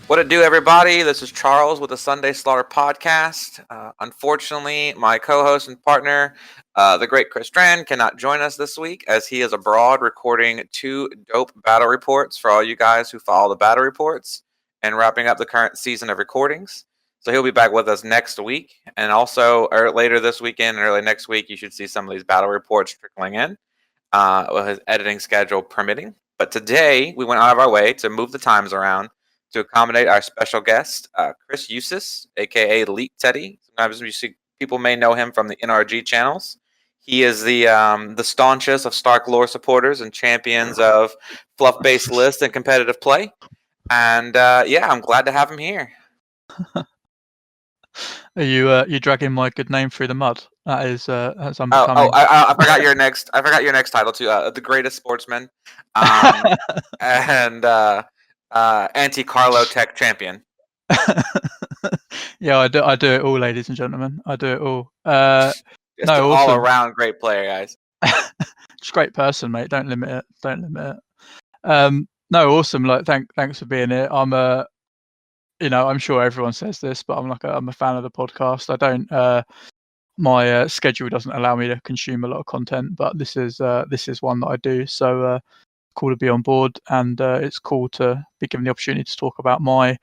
What it do, everybody? This is Charles with the Sunday Slaughter podcast. Unfortunately, my co-host and partner, the great Chris Strand, cannot join us this week as he is abroad recording 2 dope battle reports for all you guys who follow the battle reports and wrapping up the current season of recordings. So he'll be back with us next week, and also later this weekend and early next week, you should see some of these battle reports trickling in with his editing schedule permitting. But today, we went out of our way to move the times around to accommodate our special guest, Chris Eustace, aka Elite Teddy. Sometimes people may know him from the NRG channels. He is the staunchest of Stark lore supporters and champions of fluff-based lists and competitive play. And yeah, I'm glad to have him here. Are you dragging my good name through the mud? That is that's unbecoming. I forgot your next. I forgot your next title too. The greatest sportsman, and anti-Carlo Tech champion. Yeah, I do it all, ladies and gentlemen. I do it all. Just an awesome. all-around great player, guys. Just great person, mate. Don't limit it. Don't limit it. No, awesome. Like, thanks for being here. I'm sure everyone says this, but I'm a fan of the podcast. I don't. My schedule doesn't allow me to consume a lot of content, but this is one that I do. So cool to be on board, and it's cool to be given the opportunity to talk about my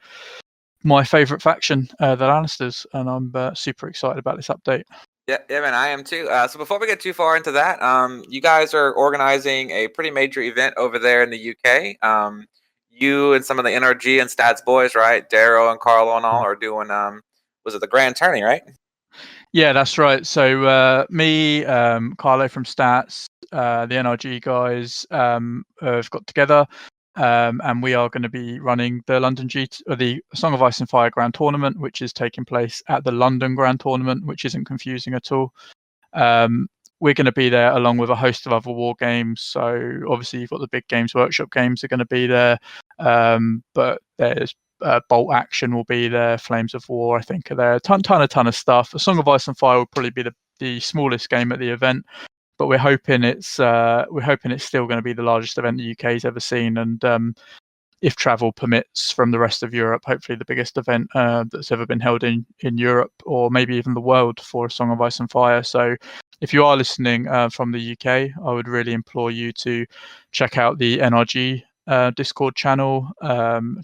favourite faction, the Lannisters, and I'm super excited about this update. Yeah, man, I am too. So before we get too far into that, you guys are organizing a pretty major event over there in the UK. You and some of the NRG and Stats boys, right? Daryl and Carlo and all are doing, was it the Grand Tourney, right? Yeah, that's right. So me, Carlo from Stats, the NRG guys have got together, and we are going to be running the the Song of Ice and Fire Grand Tournament, which is taking place at the London Grand Tournament, which isn't confusing at all. We're going to be there along with a host of other war games. So obviously you've got the big Games Workshop games are going to be there, but there's Bolt Action will be there, Flames of War I think are there, a ton of stuff. A Song of Ice and Fire will probably be the smallest game at the event, but we're hoping it's still going to be the largest event the UK's ever seen, and if travel permits from the rest of Europe, hopefully the biggest event that's ever been held in Europe, or maybe even the world, for a Song of Ice and Fire. So if you are listening from the UK, I would really implore you to check out the NRG Discord channel,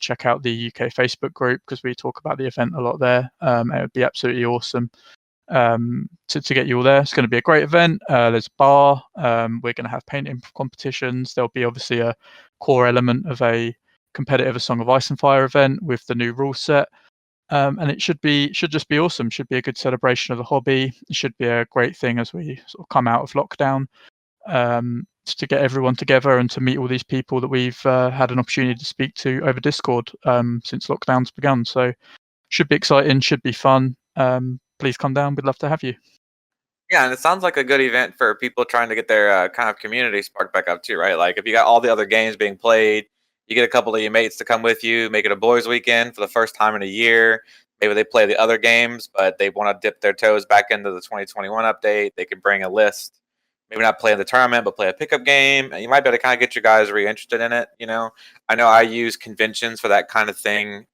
check out the UK Facebook group, because we talk about the event a lot there. It would be absolutely awesome to get you all there. It's going to be a great event. There's a bar. We're going to have painting competitions. There'll be obviously a core element of a competitive A Song of Ice and Fire event with the new rule set, and it should just be awesome. Should be a good celebration of the hobby. It should be a great thing as we sort of come out of lockdown, to get everyone together and to meet all these people that we've had an opportunity to speak to over Discord since lockdown's begun. So should be exciting, should be fun. Please come down. We'd love to have you. Yeah, and it sounds like a good event for people trying to get their kind of community sparked back up too, right? Like if you got all the other games being played, you get a couple of your mates to come with you, make it a boys' weekend for the first time in a year. Maybe they play the other games, but they want to dip their toes back into the 2021 update. They can bring a list. Maybe not play in the tournament, but play a pickup game. And you might be able to kind of get your guys really interested in it. I know I use conventions for that kind of thing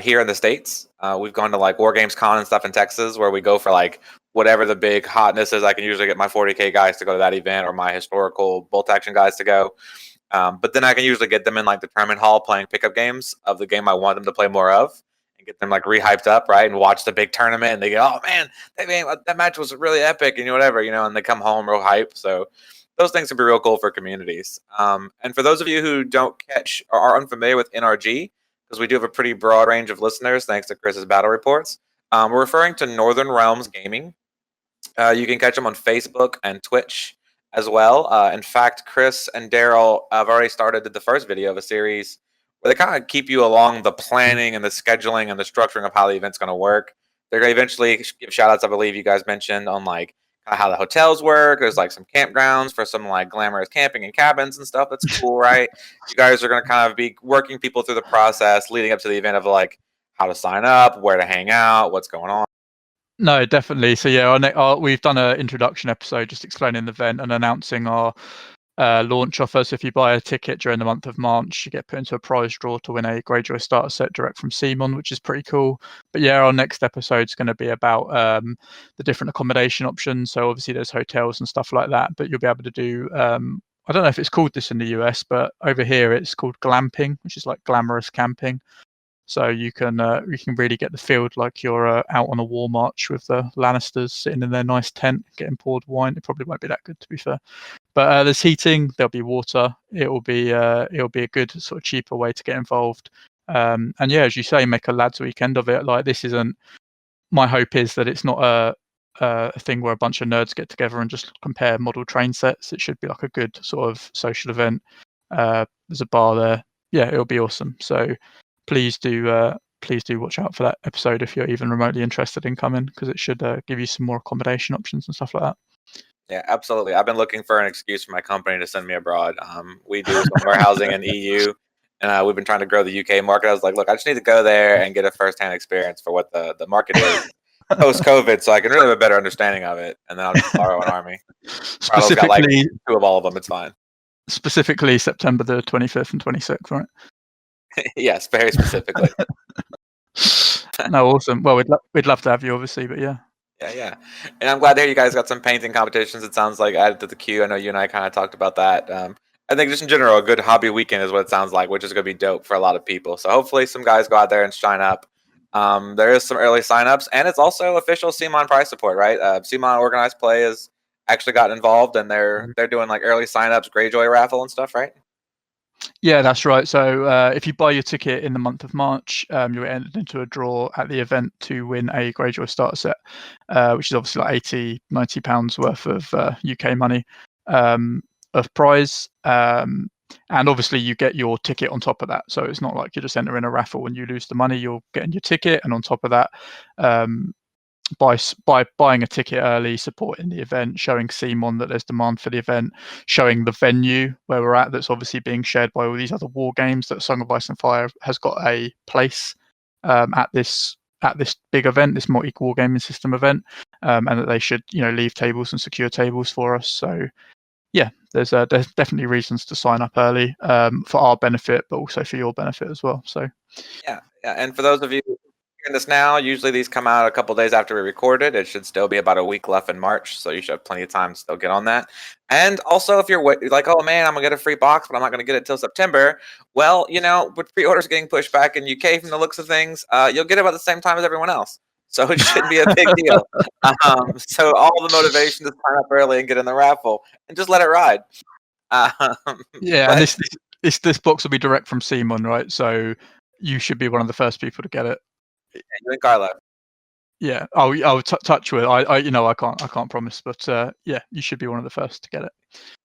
here in the States. We've gone to like War Games Con and stuff in Texas, where we go for like whatever the big hotness is. I can usually get my 40K guys to go to that event, or my historical bolt action guys to go. But then I can usually get them in like the tournament hall playing pickup games of the game I want them to play more of, and get them like rehyped up, right? And watch the big tournament, and they go, "Oh man, that match was really epic," and whatever, and they come home real hype. So those things can be real cool for communities. And for those of you who don't catch or are unfamiliar with NRG, because we do have a pretty broad range of listeners, thanks to Chris's battle reports, we're referring to Northern Realms Gaming. You can catch them on Facebook and Twitch as well. In fact, Chris and Daryl have already started the first video of a series where they kind of keep you along the planning and the scheduling and the structuring of how the event's going to work. They're going to eventually give shout outs, I believe you guys mentioned, on like how the hotels work. There's like some campgrounds for some like glamorous camping and cabins and stuff. That's cool, right? You guys are going to kind of be working people through the process leading up to the event of like how to sign up, where to hang out, what's going on. No, definitely. So yeah, we've done an introduction episode just explaining the event and announcing our launch offer. So if you buy a ticket during the month of March, you get put into a prize draw to win a Greyjoy starter set direct from Simon, which is pretty cool. But yeah, our next episode is going to be about the different accommodation options. So obviously there's hotels and stuff like that, but you'll be able to do I don't know if it's called this in the US, but over here it's called glamping, which is like glamorous camping. So you can really get the feel like you're out on a war march with the Lannisters sitting in their nice tent, getting poured wine. It probably won't be that good, to be fair. But there's heating. There'll be water. It'll be a good sort of cheaper way to get involved. And yeah, as you say, make a lads' weekend of it. Like this isn't. My hope is that it's not a thing where a bunch of nerds get together and just compare model train sets. It should be like a good sort of social event. There's a bar there. Yeah, it'll be awesome. So please do watch out for that episode if you're even remotely interested in coming, because it should give you some more accommodation options and stuff like that. Yeah, absolutely. I've been looking for an excuse for my company to send me abroad. We do some warehousing in EU, and we've been trying to grow the UK market. I was like, look, I just need to go there and get a firsthand experience for what the market is post-COVID, so I can really have a better understanding of it, and then I'll just borrow an army. Carlos got like 2 of all of them. It's fine. Specifically September the 25th and 26th, right? Yes, very specifically. No, awesome. Well, we'd love to have you, obviously, but yeah. Yeah. And I'm glad to hear you guys got some painting competitions. It sounds like added to the queue. I know you and I kind of talked about that. I think just in general, a good hobby weekend is what it sounds like, which is going to be dope for a lot of people. So hopefully some guys go out there and shine up. There is some early signups, and it's also official CMON prize support, right? CMON Organized Play has actually gotten involved, and they're doing like early signups, Greyjoy raffle and stuff, right? Yeah, that's right. So if you buy your ticket in the month of March, you're entered into a draw at the event to win a Greyjoy starter set, which is obviously like £80-90 worth of UK money of prize. And obviously you get your ticket on top of that. So it's not like you're just entering a raffle and you lose the money. You're getting your ticket, and on top of that, by buying a ticket early, supporting the event, showing CMON that there's demand for the event, showing the venue where we're at that's obviously being shared by all these other war games, that Song of Ice and Fire has got a place at this big event, this multi-war gaming system event, and that they should leave tables and secure tables for us. So yeah, there's definitely reasons to sign up early for our benefit, but also for your benefit as well. So yeah. And for those of you hearing this now, usually these come out a couple days after we record it. It should still be about a week left in March, so you should have plenty of time to still get on that. And also, if you're like, oh man, I'm gonna get a free box, but I'm not gonna get it till September. Well, with pre-orders getting pushed back in UK from the looks of things, you'll get it about the same time as everyone else. So it shouldn't be a big deal. So all the motivation to sign up early and get in the raffle and just let it ride. Yeah, and this box will be direct from CMON, right? So you should be one of the first people to get it. Yeah, you and Carlo. Yeah, I'll touch with. I can't promise, but yeah, you should be one of the first to get it.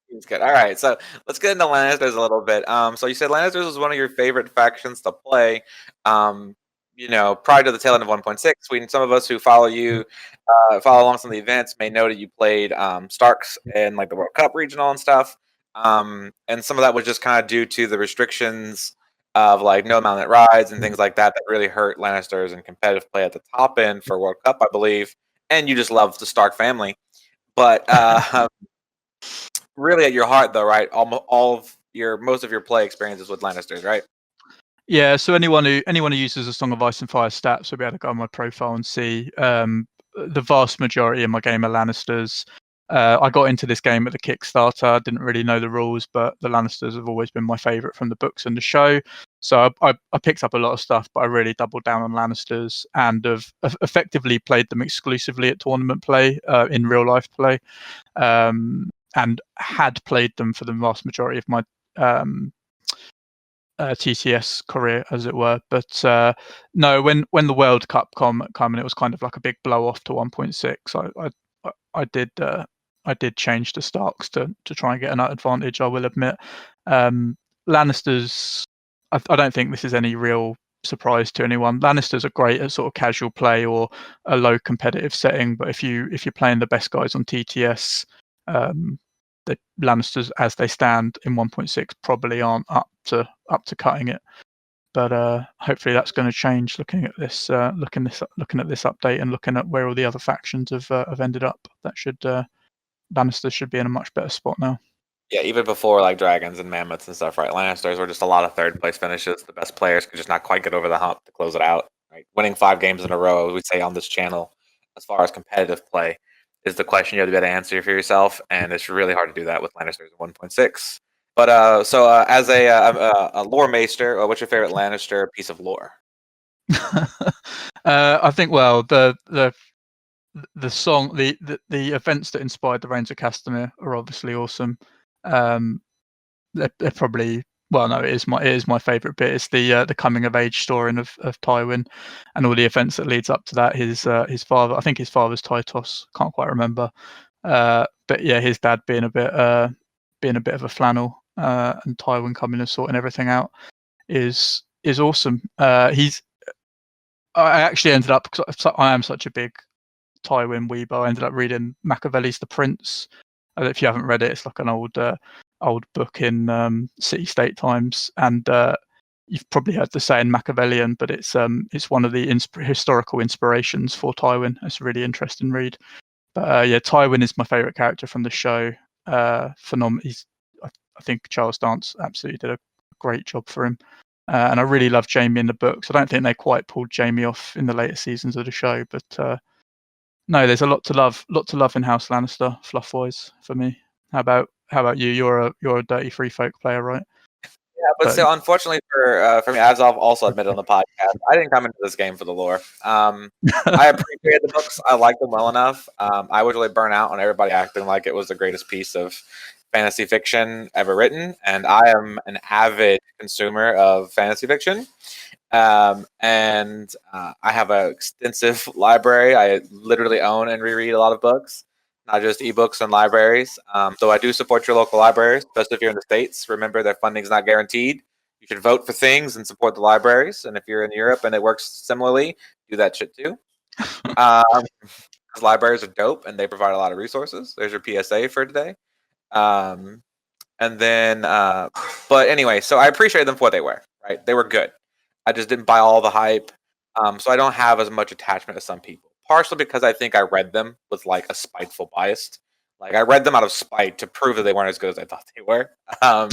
It's good. All right, so let's get into Lannisters a little bit. So you said Lannisters was one of your favorite factions to play. Prior to the tail end of 1.6, some of us who follow you, follow along some of the events, may know that you played Starks in like the World Cup regional and stuff. And some of that was just kind of due to the restrictions of like no mounted rides and things like that really hurt Lannisters and competitive play at the top end for World Cup, I believe. And you just love the Stark family, but really at your heart, though, right? Most of your play experiences with Lannisters, right? Yeah. So anyone who uses a Song of Ice and Fire stats will be able to go on my profile and see the vast majority of my game are Lannisters. I got into this game at the Kickstarter. I didn't really know the rules, but the Lannisters have always been my favourite from the books and the show. So I picked up a lot of stuff, but I really doubled down on Lannisters and have effectively played them exclusively at tournament play, in real life play, and had played them for the vast majority of my TCS career, as it were. But no, when the World Cup come and it was kind of like a big blow off to 1.6, I did change to Starks to try and get an advantage, I will admit. Lannisters, I don't think this is any real surprise to anyone. Lannisters are great at sort of casual play or a low competitive setting, but if you're playing the best guys on TTS, the Lannisters as they stand in 1.6 probably aren't up to cutting it. But hopefully that's going to change. Looking at this update and looking at where all the other factions have ended up, that should Lannisters should be in a much better spot now. Yeah, even before like dragons and mammoths and stuff, right? Lannisters were just a lot of third place finishes. The best players could just not quite get over the hump to close it out. Right, winning 5 games in a row, we say on this channel, as far as competitive play, is the question you have to be able to answer for yourself, and it's really hard to do that with Lannisters in 1.6. But as a lore maester, what's your favorite Lannister piece of lore? I think the song, the events that inspired the Reigns of Castamere are obviously awesome. They're probably, well, no, it is my favorite bit. It's the coming of age story of Tywin and all the events that leads up to that. His father, I think his father's Tytos, can't quite remember. But yeah, his dad being a bit of a flannel, and Tywin coming and sorting everything out is awesome. I actually ended up, because I am such a big Tywin weebo, I ended up reading Machiavelli's The Prince. If you haven't read it, it's like an old book in city-state times, and you've probably heard the saying Machiavellian, but it's one of the historical inspirations for Tywin. It's a really interesting read. But yeah, Tywin is my favourite character from the show. I think Charles Dance absolutely did a great job for him. And I really love Jaime in the books. I don't think they quite pulled Jaime off in the later seasons of the show, but no, there's a lot to love in House Lannister, fluff-wise, for me. How about you? You're a Dirty Free Folk player, right? Yeah, but still, unfortunately for me, as I've also admitted on the podcast, I didn't come into this game for the lore. I appreciate the books. I like them well enough. I was really burnt out on everybody acting like it was the greatest piece of fantasy fiction ever written, and I am an avid consumer of fantasy fiction. And I have an extensive library. I literally own and reread a lot of books, not just ebooks and libraries. So I do support your local libraries, especially if you're in the States. Remember, their funding is not guaranteed. You should vote for things and support the libraries. And if you're in Europe and it works similarly, do that shit too. Because libraries are dope and they provide a lot of resources. There's your PSA for today. And then, but anyway, so I appreciate them for what they were. Right, they were good. I just didn't buy all the hype. So I don't have as much attachment as some people. Partially because I think I read them with like a spiteful bias. Like I read them out of spite to prove that they weren't as good as I thought they were. I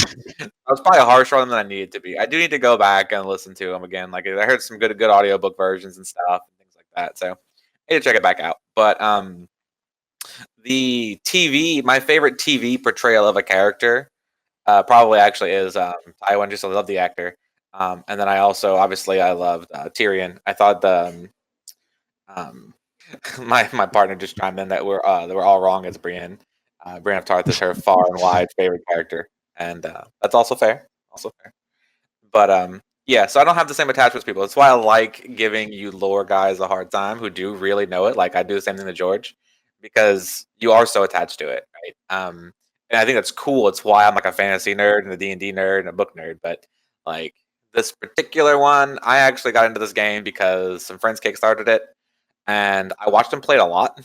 was probably harsher on them than I needed to be. I do need to go back and listen to them again. Like I heard some good audiobook versions and stuff and things like that. So I need to check it back out. But the TV, my favorite TV portrayal of a character, probably actually is Tywin. Just I love the actor. And then I also, obviously, I loved Tyrion. I thought my partner just chimed in that we're all wrong as Brienne. Brienne of Tarth is her far and wide favorite character, and that's also fair. Also fair. But yeah, so I don't have the same attachments to people. That's why I like giving you lore guys a hard time who do really know it. Like I do the same thing to George, because you are so attached to it, right? And I think that's cool. It's why I'm like a fantasy nerd and a D&D nerd and a book nerd. But like this particular one, I actually got into this game because some friends kickstarted it, and I watched them play it a lot,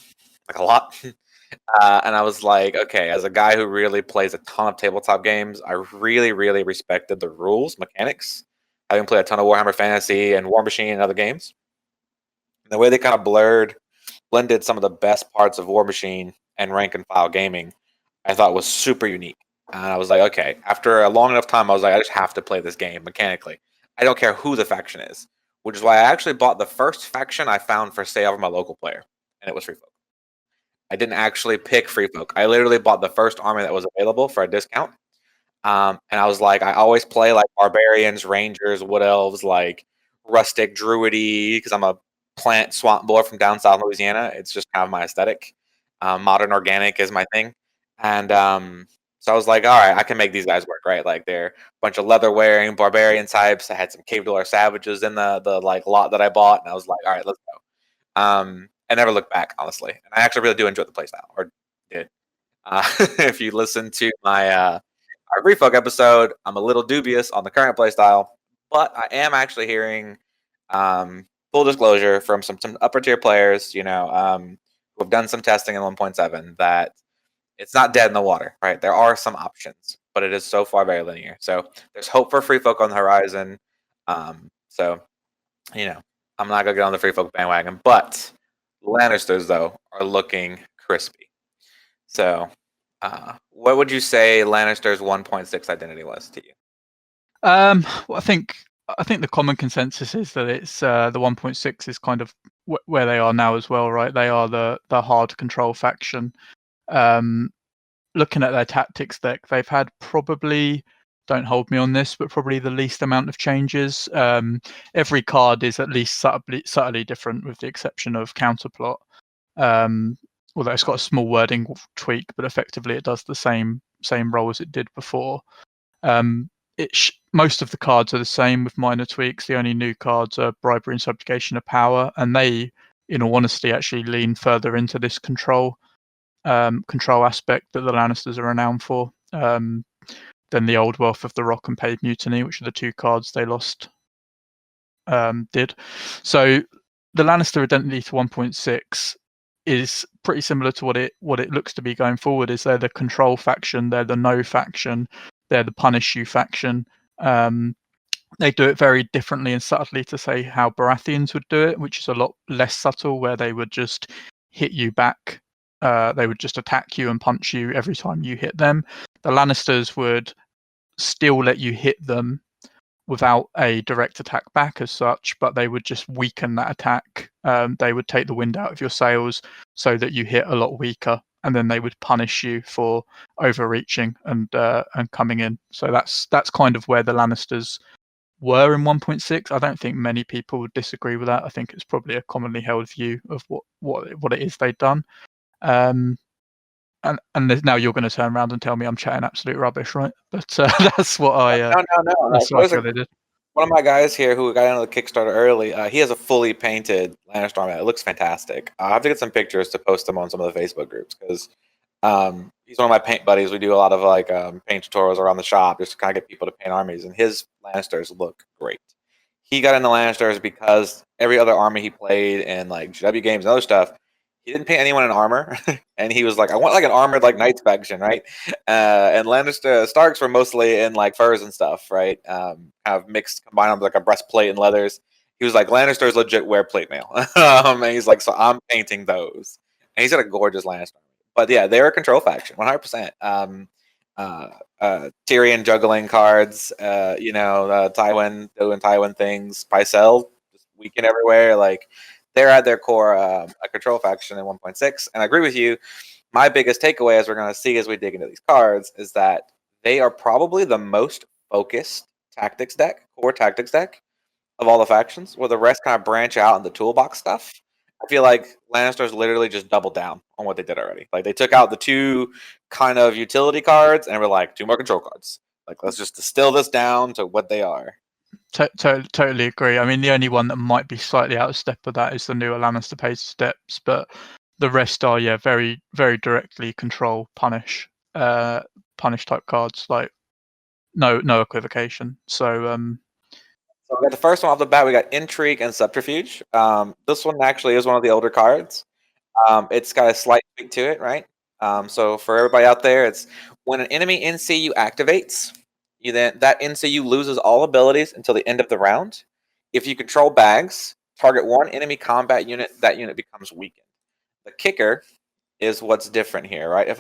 like a lot. And I was like, okay, as a guy who really plays a ton of tabletop games, I really, really respected the rules, mechanics. Having played a ton of Warhammer Fantasy and War Machine and other games, and the way they kind of blended some of the best parts of War Machine and rank and file gaming, I thought was super unique. And I was like, okay, after a long enough time, I was like, I just have to play this game mechanically. I don't care who the faction is, which is why I actually bought the first faction I found for sale from my local player, and it was Free Folk. I didn't actually pick Free Folk. I literally bought the first army that was available for a discount. And I was like, I always play like barbarians, rangers, wood elves, like rustic, druidy, because I'm a plant swamp boy from down south Louisiana. It's just kind of my aesthetic. Modern organic is my thing. And so I was like, all right, I can make these guys work, right? Like they're a bunch of leather wearing barbarian types. I had some cave dweller savages in the like lot that I bought, and I was like, all right, let's go. I never looked back, honestly. And I actually really do enjoy the playstyle, or did. If you listen to my our Refolk episode, I'm a little dubious on the current playstyle, but I am actually hearing Full disclosure from some upper tier players, who have done some testing in 1.7, that it's not dead in the water, right? There are some options, but it is so far very linear. So there's hope for free folk on the horizon. So, I'm not gonna get on the free folk bandwagon, but Lannisters though are looking crispy. So, what would you say Lannister's 1.6 identity was to you? Well, I think the common consensus is that it's the 1.6 is kind of where they are now as well, right? They are the hard control faction. Looking at their tactics deck, they've had probably, don't hold me on this, but probably the least amount of changes. Every card is at least subtly different, with the exception of Counterplot. Although it's got a small wording tweak, but effectively it does the same role as it did before. Most of the cards are the same with minor tweaks. The only new cards are Bribery and Subjugation of Power, and they, in all honesty, actually lean further into this control aspect that the Lannisters are renowned for, than the Old Wealth of the Rock and Paid Mutiny, which are the two cards they lost did. So the Lannister identity to 1.6 is pretty similar to what it looks to be going forward. Is they're the control faction, they're the no faction, they're the punish you faction. They do it very differently and subtly to say how Baratheons would do it, which is a lot less subtle, where they would just hit you back. They would just attack you and punch you every time you hit them. The Lannisters would still let you hit them without a direct attack back as such, but they would just weaken that attack. They would take the wind out of your sails so that you hit a lot weaker, and then they would punish you for overreaching and coming in. So that's kind of where the Lannisters were in 1.6. I don't think many people would disagree with that. I think it's probably a commonly held view of what it is they've done. And now you're going to turn around and tell me I'm chatting absolute rubbish, right? But that's what I. No. That's what I feel they did. One of my guys here who got into the Kickstarter early, he has a fully painted Lannister army. It looks fantastic. I'll have to get some pictures to post them on some of the Facebook groups, because he's one of my paint buddies. We do a lot of paint tutorials around the shop just to kind of get people to paint armies, and his Lannisters look great. He got into Lannisters because every other army he played in GW games and other stuff, he didn't paint anyone in armor, and he was like, I want an armored Knights faction, right? And Lannister Starks were mostly in furs and stuff, right? Kind of mixed, combined with a breastplate and leathers. He was like, Lannisters legit wear plate mail, and he's like, so I'm painting those. And he's got a gorgeous Lannister. But yeah, they're a control faction, 100%. Tyrion juggling cards, Tywin doing Tywin things, Pycelle just weaken everywhere, they're at their core a control faction in 1.6. And I agree with you. My biggest takeaway, as we're going to see as we dig into these cards, is that they are probably the most focused core tactics deck of all the factions, where the rest kind of branch out in the toolbox stuff. I feel like Lannisters literally just doubled down on what they did already. They took out the two kind of utility cards and were like, 2 more control cards. Let's just distill this down to what they are. Totally agree. I mean, the only one that might be slightly out of step with that is the newer Lannister Pace Steps, but the rest are very, very directly control punish type cards, no equivocation. So we got the first one off the bat. We got Intrigue and Subterfuge. This one actually is one of the older cards. It's got a slight tweak to it, right? So for everybody out there, it's when an enemy NCU activates, that NCU loses all abilities until the end of the round. If you control bags, target one enemy combat unit, that unit becomes weakened. The kicker is what's different here, right?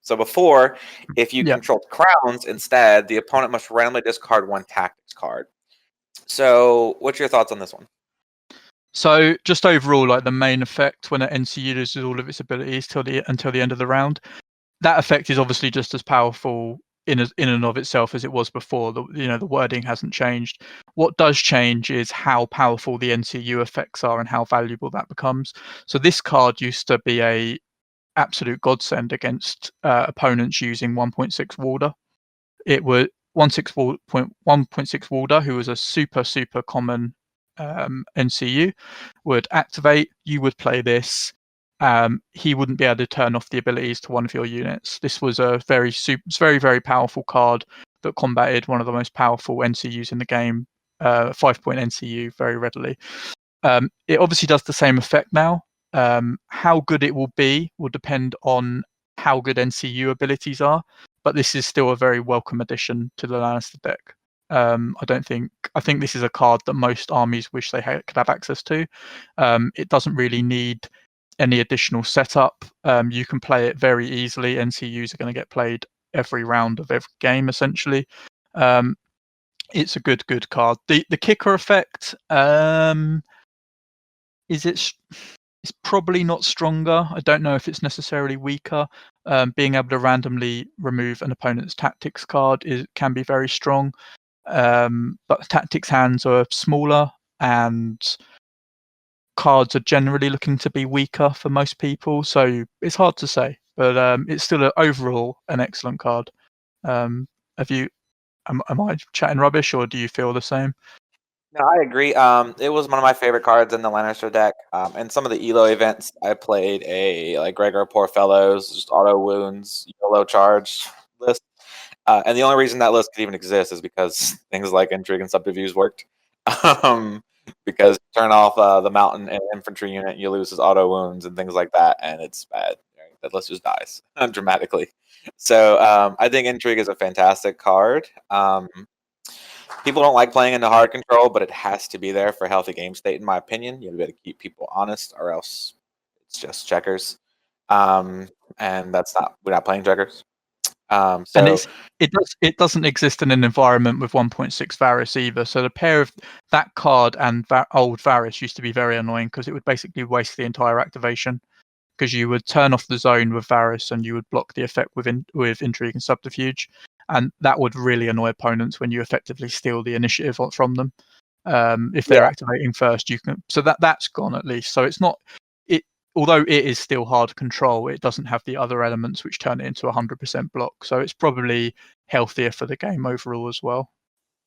So before, if you controlled crowns instead, the opponent must randomly discard one tactics card. So what's your thoughts on this one? So just overall, the main effect when an NCU loses all of its abilities until the end of the round, that effect is obviously just as powerful in and of itself as it was before. The wording hasn't changed. What does change is how powerful the NCU effects are and how valuable that becomes. So this card used to be a absolute godsend against opponents using 1.6 Warder. It was 1.6 Warder, who was a super common NCU, would activate. You would play this. He wouldn't be able to turn off the abilities to one of your units. This was a very, very powerful card that combated one of the most powerful NCUs in the game 5-point NCU very readily. It obviously does the same effect now. How good it will be will depend on how good NCU abilities are, but this is still a very welcome addition to the Lannister deck. I think this is a card that most armies wish they could have access to. It doesn't really need any additional setup. You can play it very easily. NCUs are going to get played every round of every game, essentially. It's a good card. The kicker effect, it's probably not stronger. I don't know if it's necessarily weaker. Being able to randomly remove an opponent's tactics card can be very strong. But tactics hands are smaller, and cards are generally looking to be weaker for most people. So it's hard to say, but it's still overall an excellent card. Am I chatting rubbish, or do you feel the same? No, I agree. It was one of my favorite cards in the Lannister deck. And some of the Elo events, I played a Gregor Poor Fellows, just auto wounds, YOLO charge list. And the only reason that list could even exist is because things like Intrigue and Subterfuge worked. Because you turn off the mountain and infantry unit, you lose his auto wounds and things like that, and it's bad. Right? That list just dies dramatically. So I think Intrigue is a fantastic card. People don't like playing into hard control, but it has to be there for a healthy game state, in my opinion. You have to keep people honest, or else it's just checkers. And we're not playing checkers. And it doesn't exist in an environment with 1.6 Varys either. So the pair of that card and old Varys used to be very annoying because it would basically waste the entire activation. Because you would turn off the zone with Varys and you would block the effect with Intrigue and Subterfuge, and that would really annoy opponents when you effectively steal the initiative from them. If they're activating first, you can. So that's gone at least. So it's not. Although it is still hard control, it doesn't have the other elements which turn it into 100% block. So it's probably healthier for the game overall as well.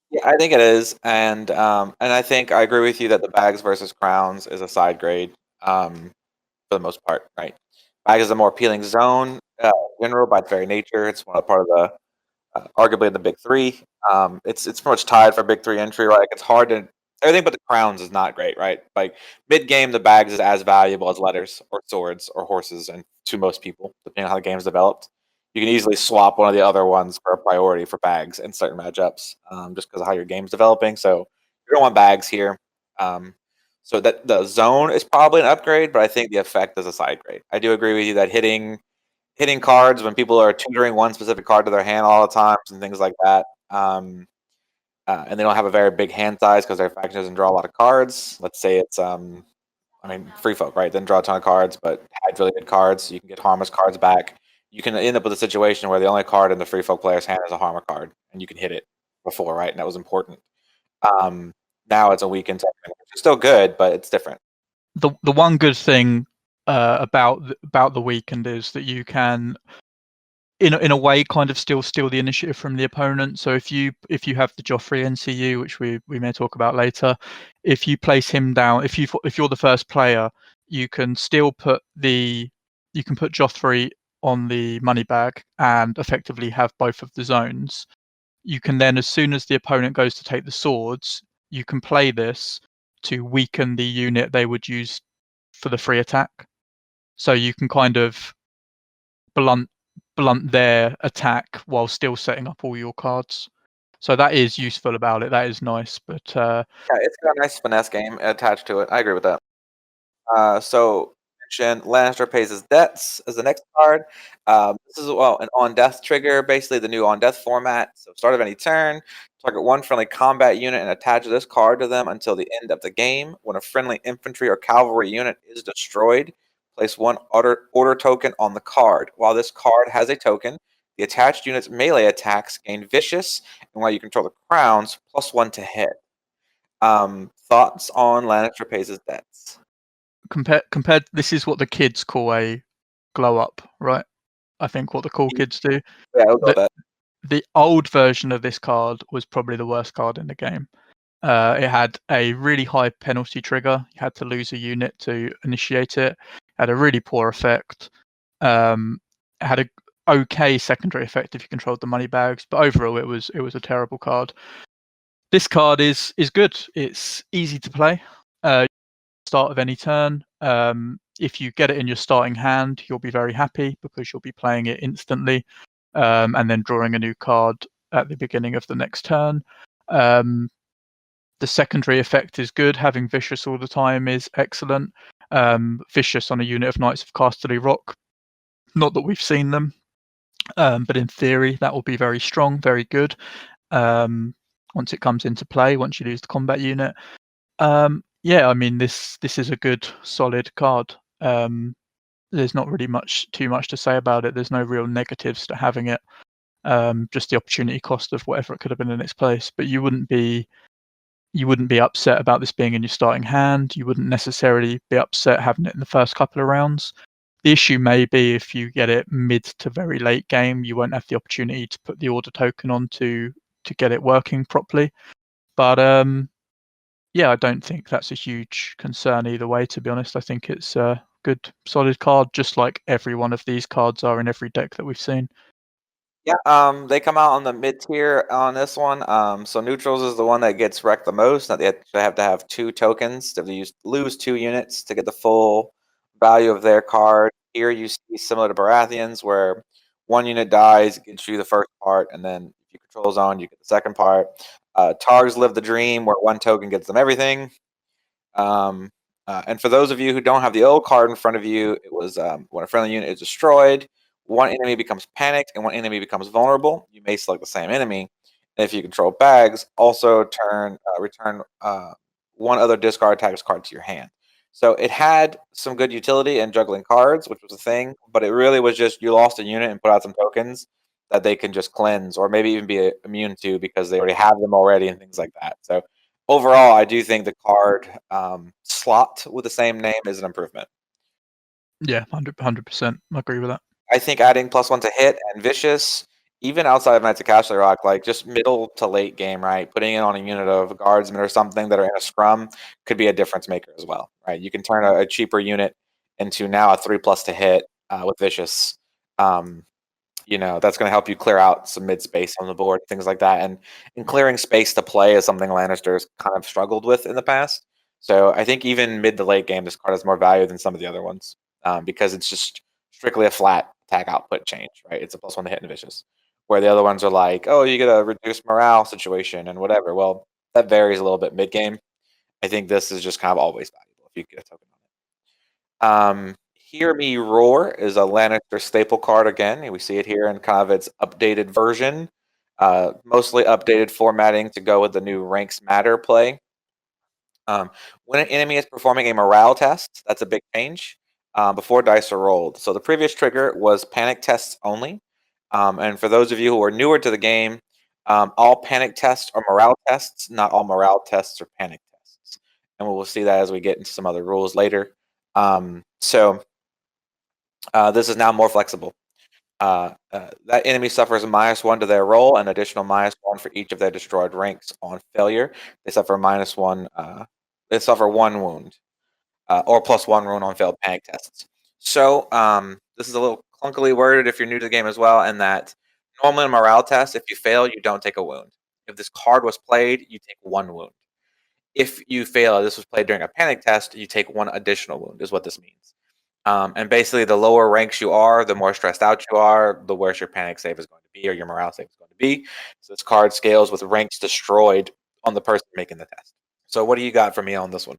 Yeah, I think it is, and I think I agree with you that the bags versus crowns is a side grade for the most part, right? Bag is a more appealing zone in general by its very nature. It's one part of the arguably the big three. It's pretty much tied for big three entry, right? Like it's hard to everything but the crowns is not great, right? Like mid game, the bags is as valuable as letters or swords or horses, and to most people, depending on how the game's developed, you can easily swap one of the other ones for a priority for bags in certain matchups, just because of how your game's developing. So you don't want bags here. So that the zone is probably an upgrade, but I think the effect is a side grade. I do agree with you that hitting cards when people are tutoring one specific card to their hand all the times and things like that. And they don't have a very big hand size because their faction doesn't draw a lot of cards. Let's say it's free folk, right? Then draw a ton of cards, but had really good cards. You can get harmless cards back. You can end up with a situation where the only card in the free folk player's hand is a harmer card, and you can hit it before, right? And that was important. Now it's a weakened technique, which is still good, but it's different. The one good thing about the weakened is that you can, in a way, kind of still steal the initiative from the opponent. So if you have the Joffrey NCU, which we may talk about later, if you place him down, if you're the first player, you can still put Joffrey on the money bag and effectively have both of the zones. You can then, as soon as the opponent goes to take the swords, you can play this to weaken the unit they would use for the free attack. So you can kind of blunt their attack while still setting up all your cards. So that is useful about it. That is nice, but yeah, it's got a nice finesse game attached to it. I agree with that. So Lannister pays his debts as the next card. This is an on death trigger, basically the new on death format. So start of any turn, target one friendly combat unit and attach this card to them until the end of the game. When a friendly infantry or cavalry unit is destroyed, place one order token on the card. While this card has a token, the attached unit's melee attacks gain vicious, and while you control the crowns, +1 to hit. Thoughts on Lannister pays his debts? Compared, this is what the kids call a glow up, right? I think what the cool kids do. Yeah, I'll go with that. The old version of this card was probably the worst card in the game. It had a really high penalty trigger. You had to lose a unit to initiate it. It had a really poor effect. It had a okay secondary effect if you controlled the money bags, but overall it was a terrible card. This card is good. It's easy to play. Start of any turn. If you get it in your starting hand, you'll be very happy because you'll be playing it instantly, and then drawing a new card at the beginning of the next turn. The secondary effect is good. Having Vicious all the time is excellent. Vicious on a unit of Knights of Casterly Rock. Not that we've seen them, but in theory that will be very strong, very good. Once it comes into play, once you lose the combat unit. Yeah, I mean this is a good solid card. There's not really too much to say about it. There's no real negatives to having it. Just the opportunity cost of whatever it could have been in its place. But you wouldn't be upset about this being in your starting hand. You wouldn't necessarily be upset having it in the first couple of rounds. The issue may be if you get it mid to very late game, you won't have the opportunity to put the order token on to get it working properly. But yeah, I don't think that's a huge concern either way, to be honest. I think it's a good, solid card, just like every one of these cards are in every deck that we've seen. Yeah, they come out on the mid tier on this one. So neutrals is the one that gets wrecked the most. That they have to have 2 tokens to lose 2 units to get the full value of their card. Here you see similar to Baratheons, where 1 unit dies, gets you the first part, and then if you control zone, you get the second part. Targs Live the Dream, where 1 token gets them everything. And for those of you who don't have the old card in front of you, it was when a friendly unit is destroyed, 1 enemy becomes panicked and 1 enemy becomes vulnerable. You may select the same enemy. And if you control bags, also return 1 other discard attacker's card to your hand. So it had some good utility in juggling cards, which was a thing, but it really was just you lost a unit and put out some tokens that they can just cleanse or maybe even be immune to because they already have them already and things like that. So overall, I do think the card slot with the same name is an improvement. Yeah, 100%. I agree with that. I think adding +1 to hit and vicious, even outside of Knights of Casterly Rock, like just middle to late game, right? Putting it on a unit of guardsmen or something that are in a scrum could be a difference maker as well, right? You can turn a cheaper unit into now a 3+ to hit with vicious. That's going to help you clear out some mid space on the board, things like that. And clearing space to play is something Lannisters kind of struggled with in the past. So I think even mid to late game, this card has more value than some of the other ones because it's just strictly a flat attack output change, right? It's a +1 to hit and vicious. Where the other ones are like, oh, you get a reduced morale situation and whatever. Well, that varies a little bit mid game. I think this is just kind of always valuable if you get a token on it. Hear Me Roar is a Lannister staple card again. We see it here in kind of its updated version. Mostly updated formatting to go with the new Ranks Matter play. When an enemy is performing a morale test, that's a big change, before dice are rolled. So the previous trigger was panic tests only. And for those of you who are newer to the game, all panic tests are morale tests, not all morale tests are panic tests. And we will see that as we get into some other rules later. This is now more flexible. That enemy suffers a -1 to their roll, and additional -1 for each of their destroyed ranks on failure. They suffer -1. They suffer 1 wound, or +1 wound on failed panic tests. So this is a little clunkily worded if you're new to the game as well, in that normally in a morale test, if you fail, you don't take a wound. If this card was played, you take 1 wound. If you fail, this was played during a panic test, you take 1 additional wound, is what this means. And basically, the lower ranks you are, the more stressed out you are, the worse your panic save is going to be, or your morale save is going to be. So this card scales with ranks destroyed on the person making the test. So what do you got for me on this one?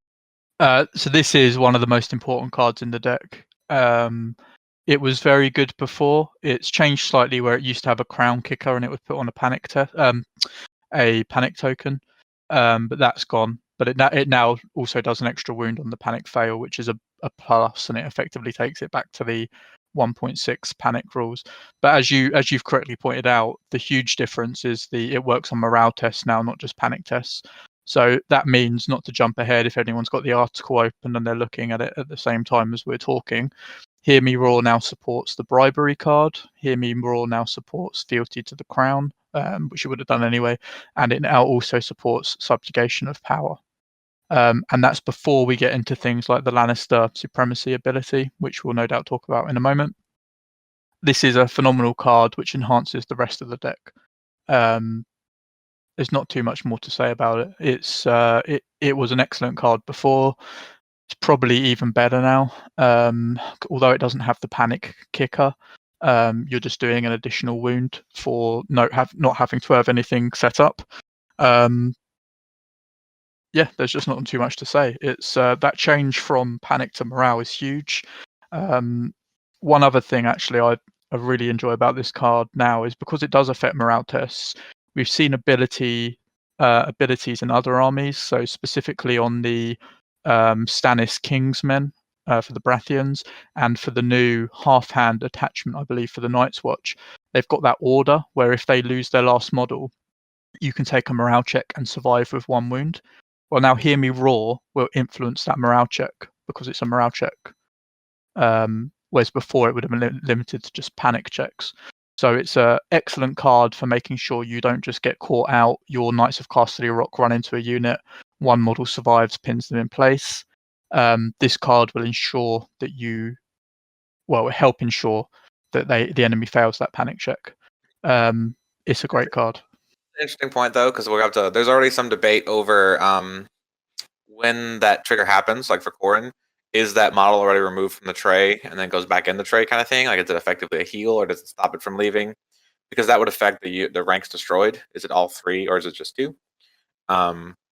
So this is one of the most important cards in the deck. It was very good before. It's changed slightly where it used to have a crown kicker and it would put on a panic token, but that's gone. But it now also does an extra wound on the panic fail, which is a plus, and it effectively takes it back to the 1.6 panic rules. But as you've correctly pointed out, the huge difference is it works on morale tests now, not just panic tests. So that means, not to jump ahead, if anyone's got the article open and they're looking at it at the same time as we're talking, Hear Me Roar now supports the Bribery card. Hear Me Roar now supports Fealty to the Crown, which it would have done anyway, and it now also supports Subjugation of Power. And that's before we get into things like the Lannister Supremacy ability, which we'll no doubt talk about in a moment. This is a phenomenal card which enhances the rest of the deck. there's not too much more to say about it. It's it was an excellent card before. It's probably even better now. Although it doesn't have the panic kicker, you're just doing an additional wound for not having to have anything set up. Yeah, there's just not too much to say. It's that change from panic to morale is huge. One other thing actually I really enjoy about this card now is because it does affect morale tests. We've seen abilities in other armies, so specifically on the Stannis Kingsmen for the Baratheons, and for the new half-hand attachment, I believe, for the Night's Watch. They've got that order where if they lose their last model, you can take a morale check and survive with 1 wound. Well, now Hear Me Roar will influence that morale check because it's a morale check. Whereas before it would have been limited to just panic checks. So it's an excellent card for making sure you don't just get caught out. Your Knights of Casterly Rock run into a unit, 1 model survives, pins them in place. This card will ensure that help ensure that the enemy fails that panic check. It's a great card. Interesting point though, because there's already some debate over when that trigger happens, like for Corrin. Is that model already removed from the tray and then goes back in the tray kind of thing? Like, is it effectively a heal, or does it stop it from leaving? Because that would affect the ranks destroyed. Is it all 3, or is it just 2?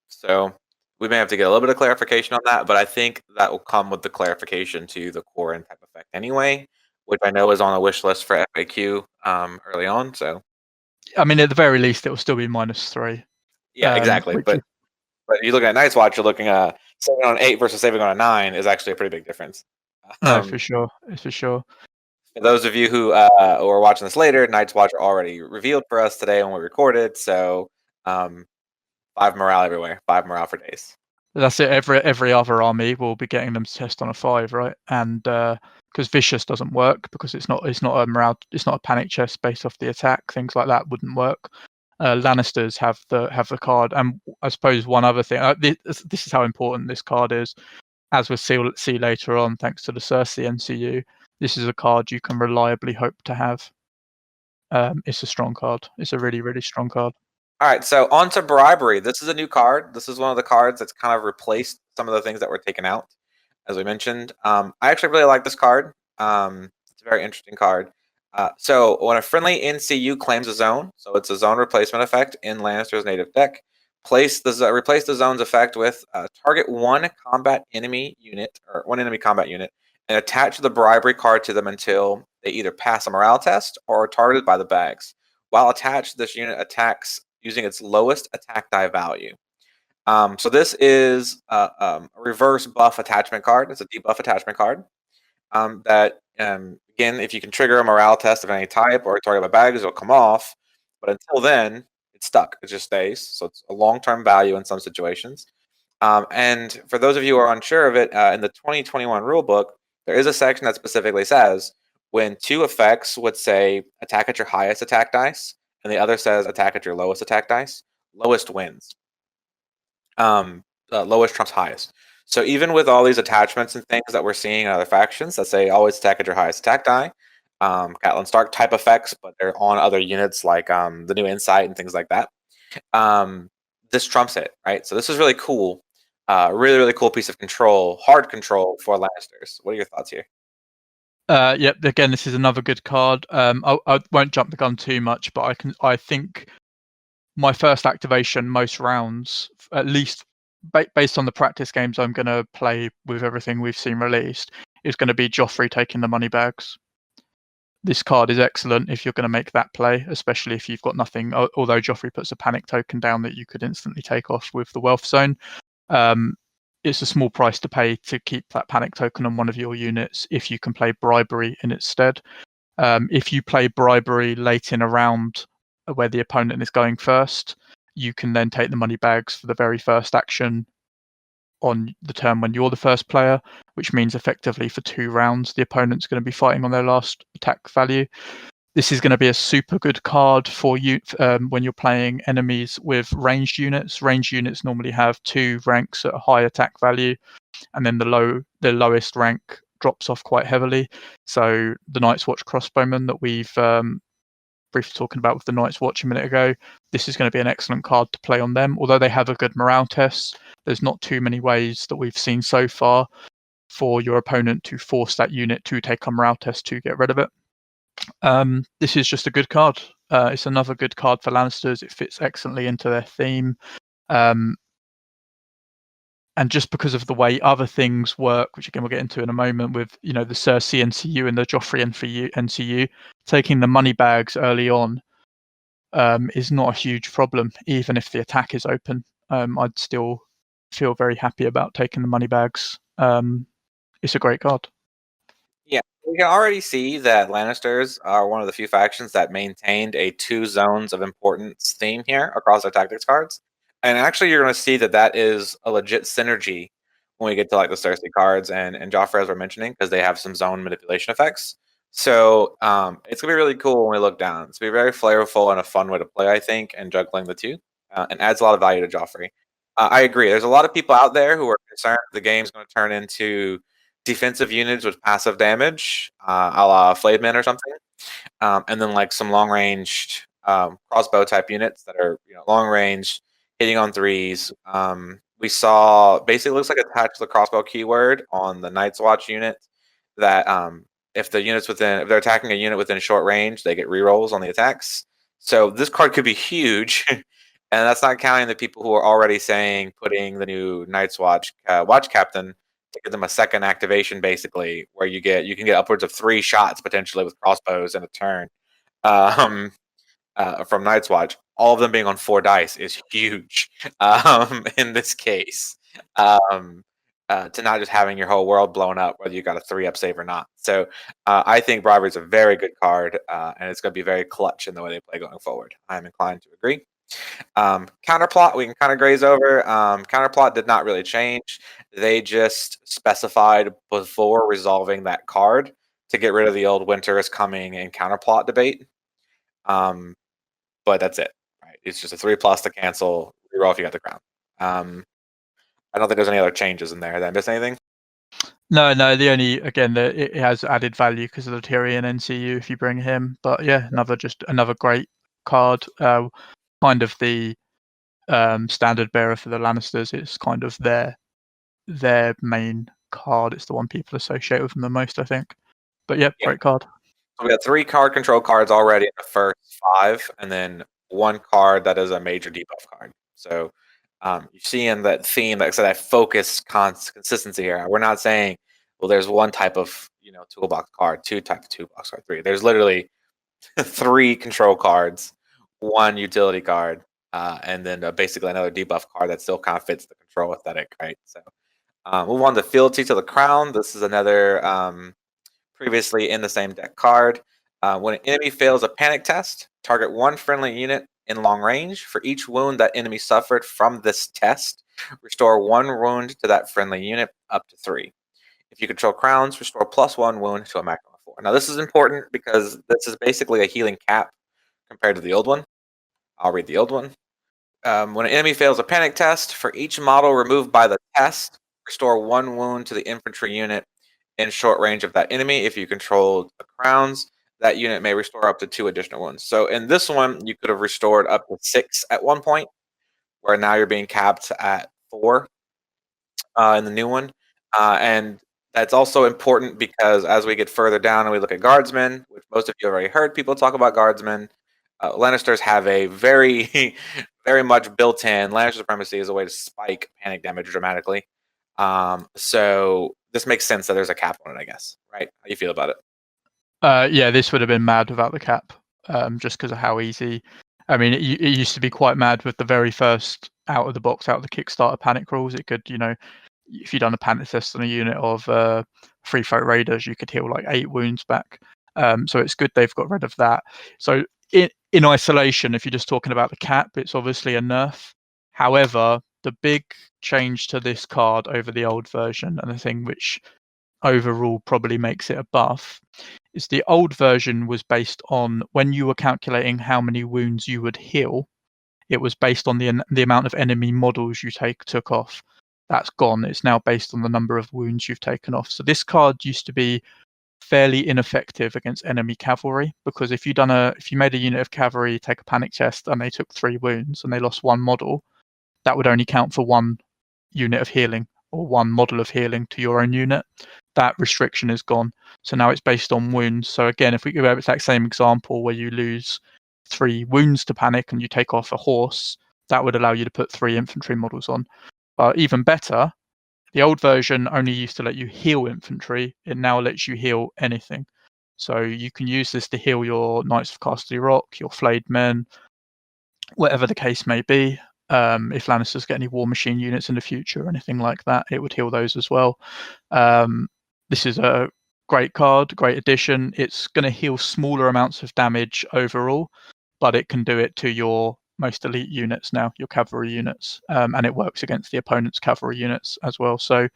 So we may have to get a little bit of clarification on that, but I think that will come with the clarification to the Corrin type effect anyway, which I know is on a wish list for FAQ early on. So, I mean, at the very least, it will still be -3. Yeah, exactly. But you look at Night's Watch, you're looking at saving on 8 versus saving on a 9 is actually a pretty big difference. No, for sure. It's for sure. For those of you who are watching this later, Night's Watch already revealed for us today when we recorded. So 5 morale everywhere, 5 morale for days. That's it. Every other army will be getting them to test on a 5, right? And because Vicious doesn't work because it's not a morale, it's not a panic chest based off the attack. Things like that wouldn't work. Lannisters have the card, and I suppose one other thing. This is how important this card is, as we'll see later on. Thanks to the Cersei NCU, this is a card you can reliably hope to have. It's a strong card. It's a really, really strong card. All right, so on to Bribery. This is a new card. This is one of the cards that's kind of replaced some of the things that were taken out, as we mentioned. I actually really like this card. It's a very interesting card. So when a friendly NCU claims a zone, so it's a zone replacement effect in Lannister's native deck, replace the zone's effect with target 1 combat enemy unit, or 1 enemy combat unit, and attach the Bribery card to them until they either pass a morale test or are targeted by the bags. While attached, this unit attacks using its lowest attack die value. So this is a reverse buff attachment card. It's a debuff attachment card that, again, if you can trigger a morale test of any type or target by bags, it'll come off. But until then, it's stuck. It just stays. So it's a long-term value in some situations. And for those of you who are unsure of it, in the 2021 rulebook, there is a section that specifically says when 2 effects would say attack at your highest attack dice, and the other says attack at your lowest attack dice, lowest wins. Lowest trumps highest. So even with all these attachments and things that we're seeing in other factions that say always attack at your highest attack die, Catelyn Stark type effects, but they're on other units like the new Insight and things like that. This trumps it, right? So this is really cool. Really, really cool piece of control, hard control for Lannisters. What are your thoughts here? Yep. Again, this is another good card. I won't jump the gun too much, but I think my first activation most rounds, at least based on the practice games I'm going to play with everything we've seen released, is going to be Joffrey taking the money bags. This card is excellent if you're going to make that play, especially if you've got nothing. Although Joffrey puts a panic token down that you could instantly take off with the wealth zone. It's a small price to pay to keep that panic token on one of your units if you can play Bribery in its stead. If you play Bribery late in a round where the opponent is going first, you can then take the money bags for the very first action on the turn when you're the first player, which means effectively for 2 rounds the opponent's going to be fighting on their last attack value. This is going to be a super good card for you when you're playing enemies with ranged units. Ranged units normally have 2 ranks at a high attack value, and then the lowest rank drops off quite heavily. So the Night's Watch crossbowmen that we've briefly talking about with the Night's Watch a minute ago, this is going to be an excellent card to play on them. Although they have a good morale test, there's not too many ways that we've seen so far for your opponent to force that unit to take a morale test to get rid of it. This is just a good card. It's another good card for Lannisters. It fits excellently into their theme. And just because of the way other things work, which again we'll get into in a moment, with the Cersei NCU and the Joffrey NCU, taking the money bags early on is not a huge problem. Even if the attack is open, I'd still feel very happy about taking the money bags. It's a great card. Yeah, we can already see that Lannisters are one of the few factions that maintained a 2 zones of importance theme here across their tactics cards. And actually, you're going to see that that is a legit synergy when we get to like the Cersei cards and Joffrey, as we're mentioning, because they have some zone manipulation effects. So it's going to be really cool when we look down. It's going to be very flavorful and a fun way to play, I think, and juggling the two, and adds a lot of value to Joffrey. I agree. There's a lot of people out there who are concerned the game's going to turn into defensive units with passive damage, a la Flayedmen or something, and then like some long ranged crossbow type units that are long range, hitting on 3s. We saw basically looks like attached to the crossbow keyword on the Night's Watch unit that if they're attacking a unit within short range, they get rerolls on the attacks. So this card could be huge. And that's not counting the people who are already saying putting the new Night's Watch watch captain to give them a second activation, basically, where you can get upwards of 3 shots potentially with crossbows in a turn from Night's Watch. All of them being on 4 dice is huge in this case. To not just having your whole world blown up, whether you got a 3-up save or not. So I think Bribery is a very good card, and it's going to be very clutch in the way they play going forward. I'm inclined to agree. Counterplot, we can kind of graze over. Counterplot did not really change. They just specified before resolving that card to get rid of the old winter is coming and counterplot debate. But that's it. Right? It's just a 3+ to cancel. Reroll if you got the crown. I don't think there's any other changes in there. Did I miss anything? No. The only it has added value because of the Tyrion NCU if you bring him. But yeah, another great card. Kind of the standard bearer for the Lannisters. It's kind of their main card. It's the one people associate with them the most, I think. But yeah, great card. So we got 3 card control cards already in the first 5, and then 1 card that is a major debuff card. So you're seeing that theme, that focus consistency here. We're not saying, well, there's 1 type of toolbox card, 2 type of toolbox card, 3. There's literally 3 control cards, 1 utility card, and then basically another debuff card that still kind of fits the control aesthetic, right? So move on to Fealty to the Crown. This is another previously in the same deck card. When an enemy fails a panic test, target 1 friendly unit in long range. For each wound that enemy suffered from this test, restore 1 wound to that friendly unit up to 3. If you control crowns, restore +1 wound to a maximum of 4. Now this is important because this is basically a healing cap compared to the old one. I'll read the old one. When an enemy fails a panic test, for each model removed by the test, restore 1 wound to the infantry unit in short range of that enemy. If you control the crowns, that unit may restore up to 2 additional wounds. So in this one, you could have restored up to 6 at one point, where now you're being capped at 4 in the new one. And that's also important because as we get further down and we look at guardsmen, which most of you have already heard people talk about guardsmen, Lannisters have a very, very much built-in Lannister supremacy as a way to spike panic damage dramatically. So this makes sense that there's a cap on it, I guess. Right? How do you feel about it? Yeah, this would have been mad without the cap, just because of how easy. I mean, it used to be quite mad with the very first out of the Kickstarter panic rules. It could, if you'd done a panic test on a unit of Free Folk Raiders, you could heal like 8 wounds back. So it's good they've got rid of that. So in isolation, if you're just talking about the cap, it's obviously a nerf. However, the big change to this card over the old version, and the thing which overall probably makes it a buff, is the old version was based on when you were calculating how many wounds you would heal, it was based on the amount of enemy models you took off. That's gone. It's now based on the number of wounds you've taken off. So this card used to be fairly ineffective against enemy cavalry, because if you made a unit of cavalry take a panic test and they took 3 wounds and they lost 1 model, that would only count for 1 unit of healing or 1 model of healing to your own unit. That restriction is gone. So now it's based on wounds. So again, if we go back to that same example where you lose 3 wounds to panic and you take off a horse, that would allow you to put 3 infantry models on. But even better, the old version only used to let you heal infantry. It now lets you heal anything. So you can use this to heal your Knights of Casterly Rock, your Flayed Men, whatever the case may be. If Lannisters get any War Machine units in the future or anything like that, it would heal those as well. This is a great card, great addition. It's going to heal smaller amounts of damage overall, but it can do it to your most elite units now, your cavalry units, and it works against the opponent's cavalry units as well. So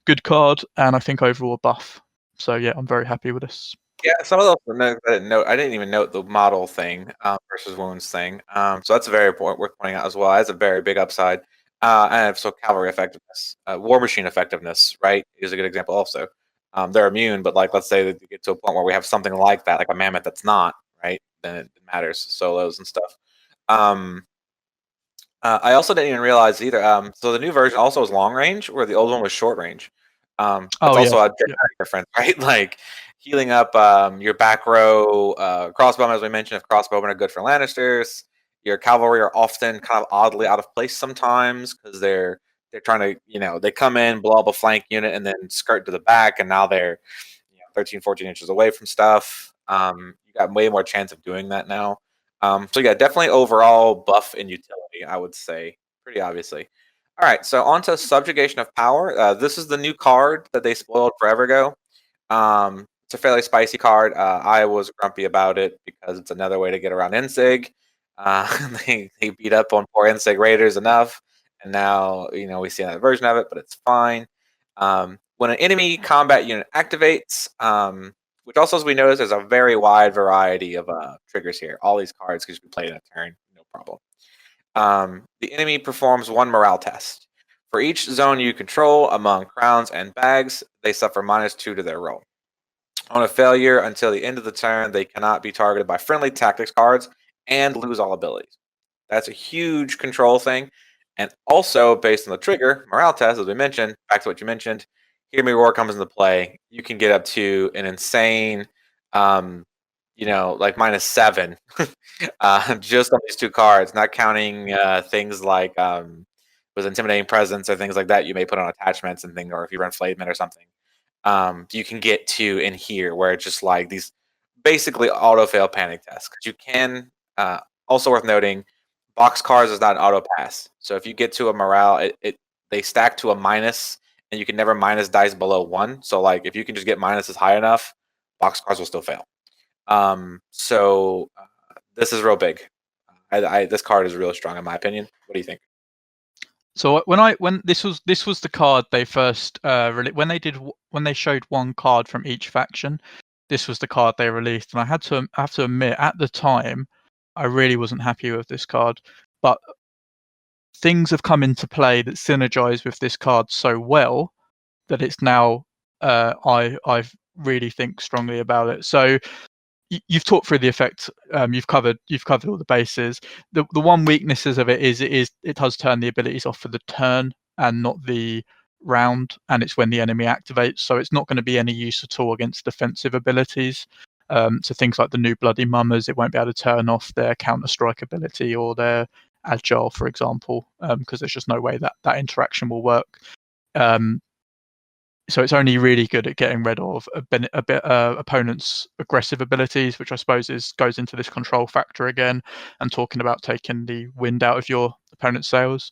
good card, and I think overall a buff. So yeah, I'm very happy with this. Yeah, some of those notes I didn't note. I didn't even note the model thing versus wounds thing. So that's a very important worth pointing out as well. That's a very big upside. And so cavalry effectiveness, war machine effectiveness, right, is a good example also. They're immune, but like let's say that you get to a point where we have something like that, like a mammoth that's not, right, then it matters. Solos and stuff. I also didn't even realize either. So the new version also is long range, where the old one was short range. It's also a difference, right? Like healing up your back row crossbowmen, as we mentioned. If crossbowmen are good for Lannisters, your cavalry are often kind of oddly out of place sometimes because they're trying to, they come in, blow up a flank unit, and then skirt to the back, and now they're 13, 14 inches away from stuff. You got way more chance of doing that now. So yeah, definitely overall buff in utility, I would say, pretty obviously. All right, so on to Subjugation of Power. This is the new card that they spoiled forever ago. It's a fairly spicy card. I was grumpy about it because it's another way to get around Insig. They beat up on poor Insig Raiders enough, and now we see another version of it, but it's fine. When an enemy combat unit activates, which also, as we notice, there's a very wide variety of triggers here. All these cards can just be played in a turn, no problem. The enemy performs 1 morale test. For each zone you control among crowns and bags, they suffer -2 to their roll. On a failure, until the end of the turn, they cannot be targeted by friendly tactics cards and lose all abilities. That's a huge control thing. And also, based on the trigger, morale test, as we mentioned, back to what you mentioned, Hear Me Roar comes into play. You can get up to an insane, like -7 just on these 2 cards, not counting things like with intimidating presence or things like that you may put on attachments and things, or if you run Flayed Men or something. You can get to in here where it's just like these basically auto fail panic tests. Because you can, also worth noting, box cards is not an auto pass. So if you get to a morale, they stack to a minus, and you can never minus dice below 1. So like if you can just get minuses high enough, box cards will still fail. So this is real big. This card is really strong in my opinion. What do you think? So when this was the card they first when they showed 1 card from each faction, this was the card they released, and I have to admit at the time I really wasn't happy with this card, but things have come into play that synergize with this card so well that it's now I really think strongly about it. So you've talked through the effect. You've covered all the bases. The one weaknesses of it is it does turn the abilities off for the turn and not the round, and it's when the enemy activates. So it's not going to be any use at all against defensive abilities. So things like the new Bloody Mummers, it won't be able to turn off their counter strike ability or their agile, for example, because there's just no way that interaction will work. So it's only really good at getting rid of opponents' aggressive abilities, which I suppose goes into this control factor again, and talking about taking the wind out of your opponent's sails.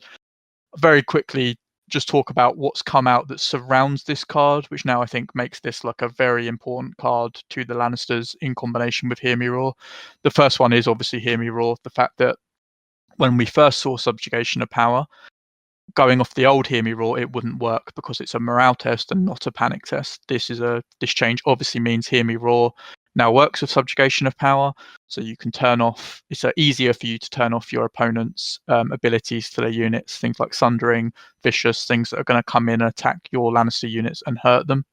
Very quickly, just talk about what's come out that surrounds this card, which now I think makes this like a very important card to the Lannisters in combination with Hear Me Roar. The first one is obviously Hear Me Roar. The fact that when we first saw Subjugation of Power, going off the old Hear Me Roar, it wouldn't work because it's a morale test and not a panic test. This change obviously means Hear Me Roar now works with Subjugation of Power, so you can turn off. It's easier for you to turn off your opponent's abilities to their units, things like Sundering, Vicious, things that are going to come in and attack your Lannister units and hurt them.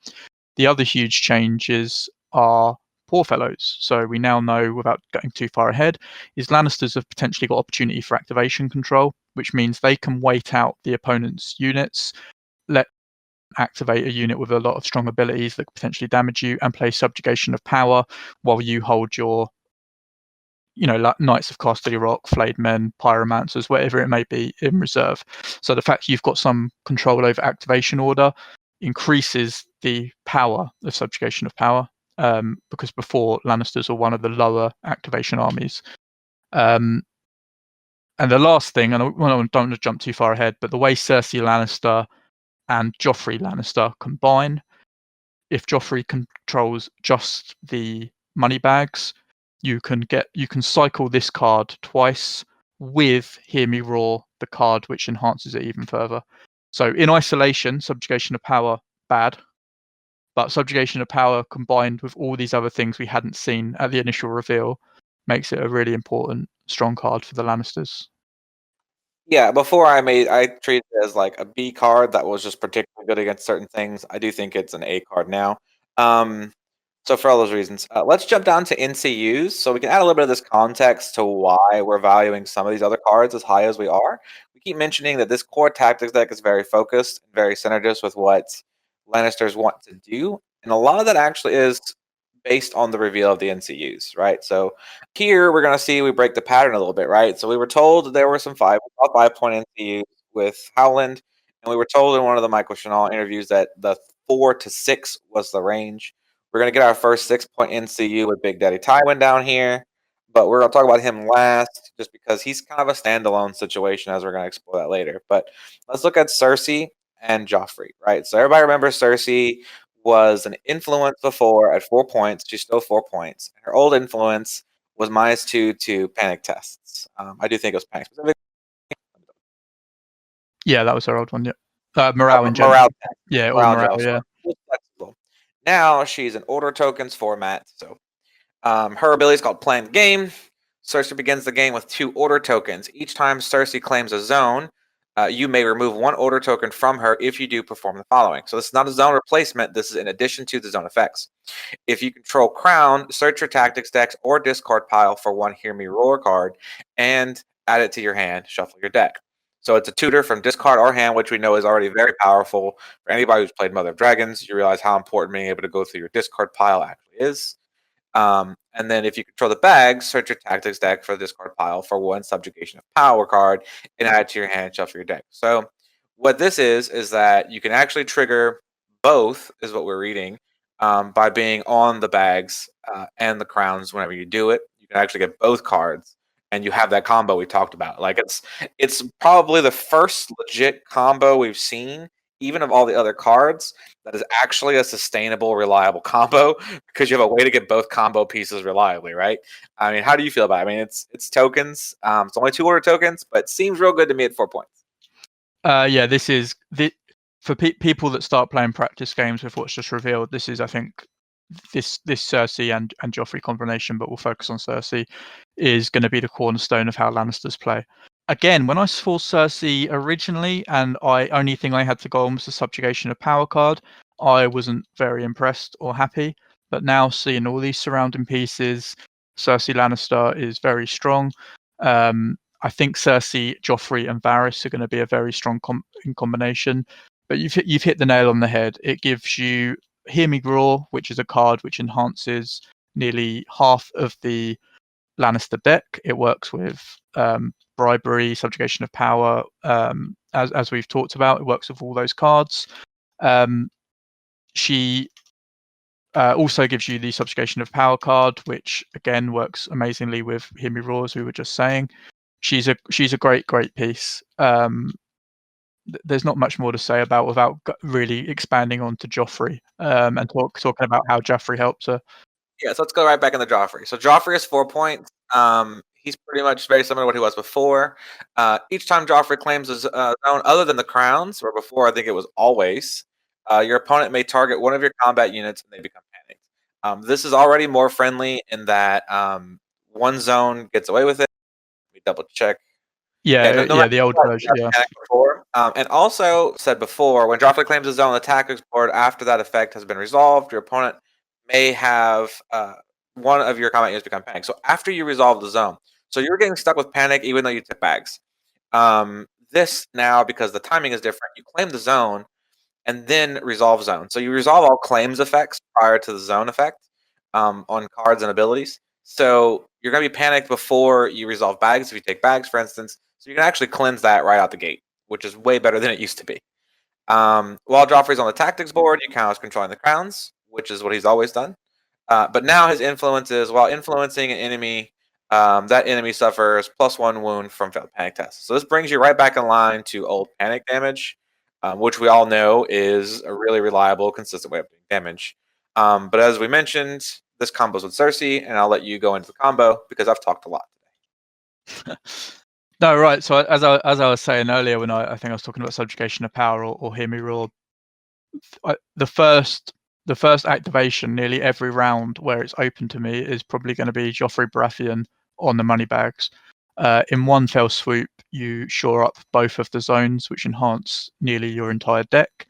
The other huge changes are poor fellows. So we now know, without going too far ahead, is Lannisters have potentially got opportunity for activation control, which means they can wait out the opponent's units, let activate a unit with a lot of strong abilities that could potentially damage you, and play Subjugation of Power while you hold your, like Knights of Casterly Rock, Flayed Men, Pyromancers, whatever it may be, in reserve. So the fact you've got some control over activation order increases the power of Subjugation of Power, because before Lannisters were one of the lower activation armies. And the last thing, and I don't want to jump too far ahead, but the way Cersei Lannister and Joffrey Lannister combine, if Joffrey controls just the money bags, you can cycle this card twice with Hear Me Roar, the card which enhances it even further. So in isolation, Subjugation of Power, bad. But Subjugation of Power combined with all these other things we hadn't seen at the initial reveal makes it a really important, strong card for the Lannisters. Yeah, before I treated it as like a B card that was just particularly good against certain things. I do think it's an A card now. So for all those reasons, let's jump down to NCUs so we can add a little bit of this context to why we're valuing some of these other cards as high as we are. We keep mentioning that this core tactics deck is very focused and very synergist with what Lannisters want to do, and a lot of that actually is based on the reveal of the NCUs, right? So here we're going to see we break the pattern a little bit, right? So we were told there were some 5-point NCUs with Howland, and we were told in one of the Michael Chanel interviews that the 4 to 6 was the range. We're going to get our first 6-point NCU with Big Daddy Tywin down here, but we're going to talk about him last just because he's kind of a standalone situation, as we're going to explore that later. But let's look at Cersei and Joffrey, right? So everybody remembers Cersei was an influence before at 4 points. She's still 4 points. Her old influence was -2 to panic tests. I do think it was panic specific. Yeah, that was her old one. Yeah, morale in general. Morale. Yeah, Morale. Yeah. Flexible. Now she's an order tokens format. So her ability is called Planned Game. Cersei begins the game with 2 order tokens. Each time Cersei claims a zone, you may remove 1 order token from her if you do perform the following. So this is not a zone replacement. This is in addition to the zone effects. If you control Crown, search your tactics decks or discard pile for 1 Hear Me Roar card and add it to your hand. Shuffle your deck. So it's a tutor from discard or hand, which we know is already very powerful. For anybody who's played Mother of Dragons, you realize how important being able to go through your discard pile actually is. And then if you control the bags, search your tactics deck for the discard pile for 1 Subjugation of Power card and add it to your hand, shuffle your deck. So what this is that you can actually trigger both, is what we're reading, by being on the bags and the crowns whenever you do it. You can actually get both cards, and you have that combo we talked about. Like it's probably the first legit combo we've seen, even of all the other cards, that is actually a sustainable, reliable combo because you have a way to get both combo pieces reliably, right? I mean, how do you feel about it? I mean, it's tokens. It's only 2 order tokens, but seems real good to me at 4 points. Yeah, this is for people that start playing practice games with what's just revealed. This is, I think, this Cersei and Joffrey combination, but we'll focus on Cersei, is going to be the cornerstone of how Lannisters play. Again, when I saw Cersei originally, and only thing I had to go on was the Subjugation of Power card, I wasn't very impressed or happy. But now seeing all these surrounding pieces, Cersei Lannister is very strong. I think Cersei, Joffrey, and Varys are going to be a very strong combination. But you've hit the nail on the head. It gives you Hear Me Roar, which is a card which enhances nearly half of the Lannister deck. It works with Bribery, Subjugation of Power, as we've talked about. It works with all those cards. She also gives you the Subjugation of Power card, which again works amazingly with Hear Me Roar, as we were just saying. She's a great piece. There's not much more to say about without really expanding onto Joffrey and talking about how Joffrey helps her. Yeah, so let's go right back into Joffrey. So Joffrey is 4 points. He's pretty much very similar to what he was before. Each time Joffrey claims a zone other than the crowns, where before I think it was always, your opponent may target one of your combat units and they become panicked. This is already more friendly in that 1 zone gets away with it. Let me double check. Yeah, the old version. Yeah. And also said before, when Joffrey claims a zone on the tactics board after that effect has been resolved, your opponent may have one of your combat units become panic. So after you resolve the zone, so you're getting stuck with panic even though you took bags. This now, because the timing is different, you claim the zone and then resolve zone. So you resolve all claims effects prior to the zone effect on cards and abilities. So you're going to be panicked before you resolve bags if you take bags, for instance. So you can actually cleanse that right out the gate, which is way better than it used to be. While Joffrey's on the tactics board, you count as controlling the crowns, which is what he's always done. But now his influence is, while influencing an enemy, that enemy suffers +1 wound from failed panic tests. So this brings you right back in line to old panic damage, which we all know is a really reliable, consistent way of doing damage. But as we mentioned, this combos with Cersei, and I'll let you go into the combo because I've talked a lot today. No, right. So as I was saying earlier, when I think I was talking about subjugation of power or hear me roar, the first activation nearly every round where it's open to me is probably going to be Joffrey Baratheon on the money bags. In one fell swoop, you shore up both of the zones, which enhance nearly your entire deck.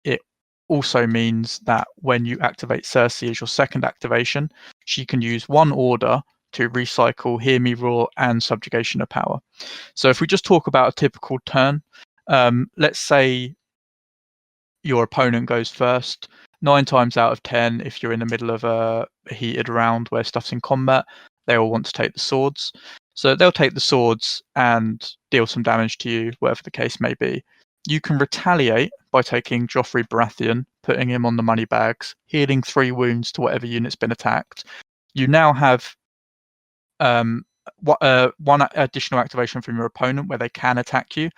It also means that when you activate Cersei as your second activation, she can use one order to recycle Hear Me Roar and Subjugation of Power. So if we just talk about a typical turn, let's say your opponent goes first. 9 times out of 10, if you're in the middle of a heated round where stuff's in combat, they will want to take the swords. So they'll take the swords and deal some damage to you, whatever the case may be. You can retaliate by taking Joffrey Baratheon, putting him on the money bags, healing 3 wounds to whatever unit's been attacked. You now have one additional activation from your opponent where they can attack you.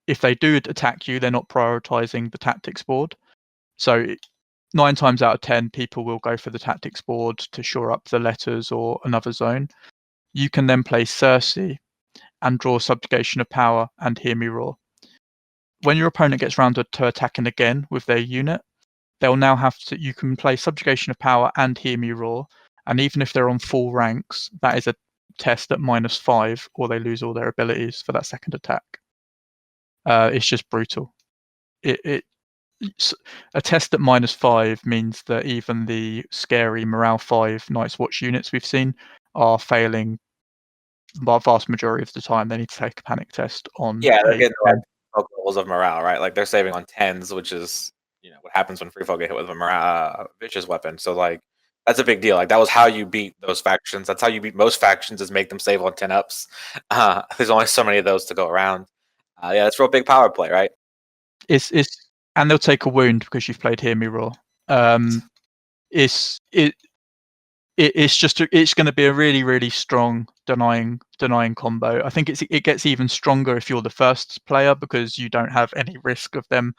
If they do attack you, they're not prioritizing the tactics board. So 9 times out of 10, people will go for the tactics board to shore up the letters or another zone. You can then play Cersei and draw Subjugation of Power and Hear Me Roar. When your opponent gets round to attacking again with their unit, they'll now have to. You can play Subjugation of Power and Hear Me Roar, and even if they're on full ranks, that is a test at -5, or they lose all their abilities for that second attack. It's just brutal. A test at -5 means that even the scary morale 5 Night's Watch units we've seen are failing. The vast majority of the time, they need to take a panic test on. Yeah, they're getting like levels of morale, right? Like they're saving on 10s, which is what happens when free folk get hit with a vicious weapon. So like that's a big deal. Like that was how you beat those factions. That's how you beat most factions, is make them save on 10 ups. There's only so many of those to go around. Yeah, that's real big power play, right? And they'll take a wound because you've played Hear Me Roar. It's going to be a really, really strong denying combo. I think it gets even stronger if you're the first player, because you don't have any risk of them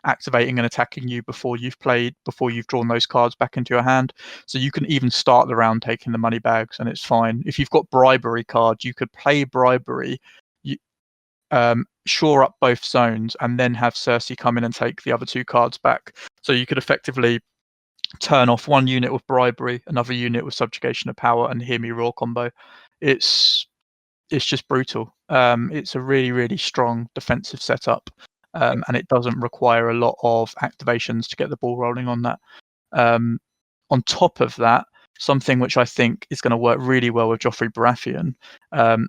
activating and attacking you before you've drawn those cards back into your hand. So you can even start the round taking the money bags and it's fine. If you've got Bribery cards, you could play Bribery, shore up both zones, and then have Cersei come in and take the other 2 cards back. So you could effectively turn off one unit with Bribery, another unit with Subjugation of Power, and Hear Me Roar combo. It's just brutal. It's a really, really strong defensive setup, and it doesn't require a lot of activations to get the ball rolling on that. On top of that, something which I think is going to work really well with Joffrey Baratheon,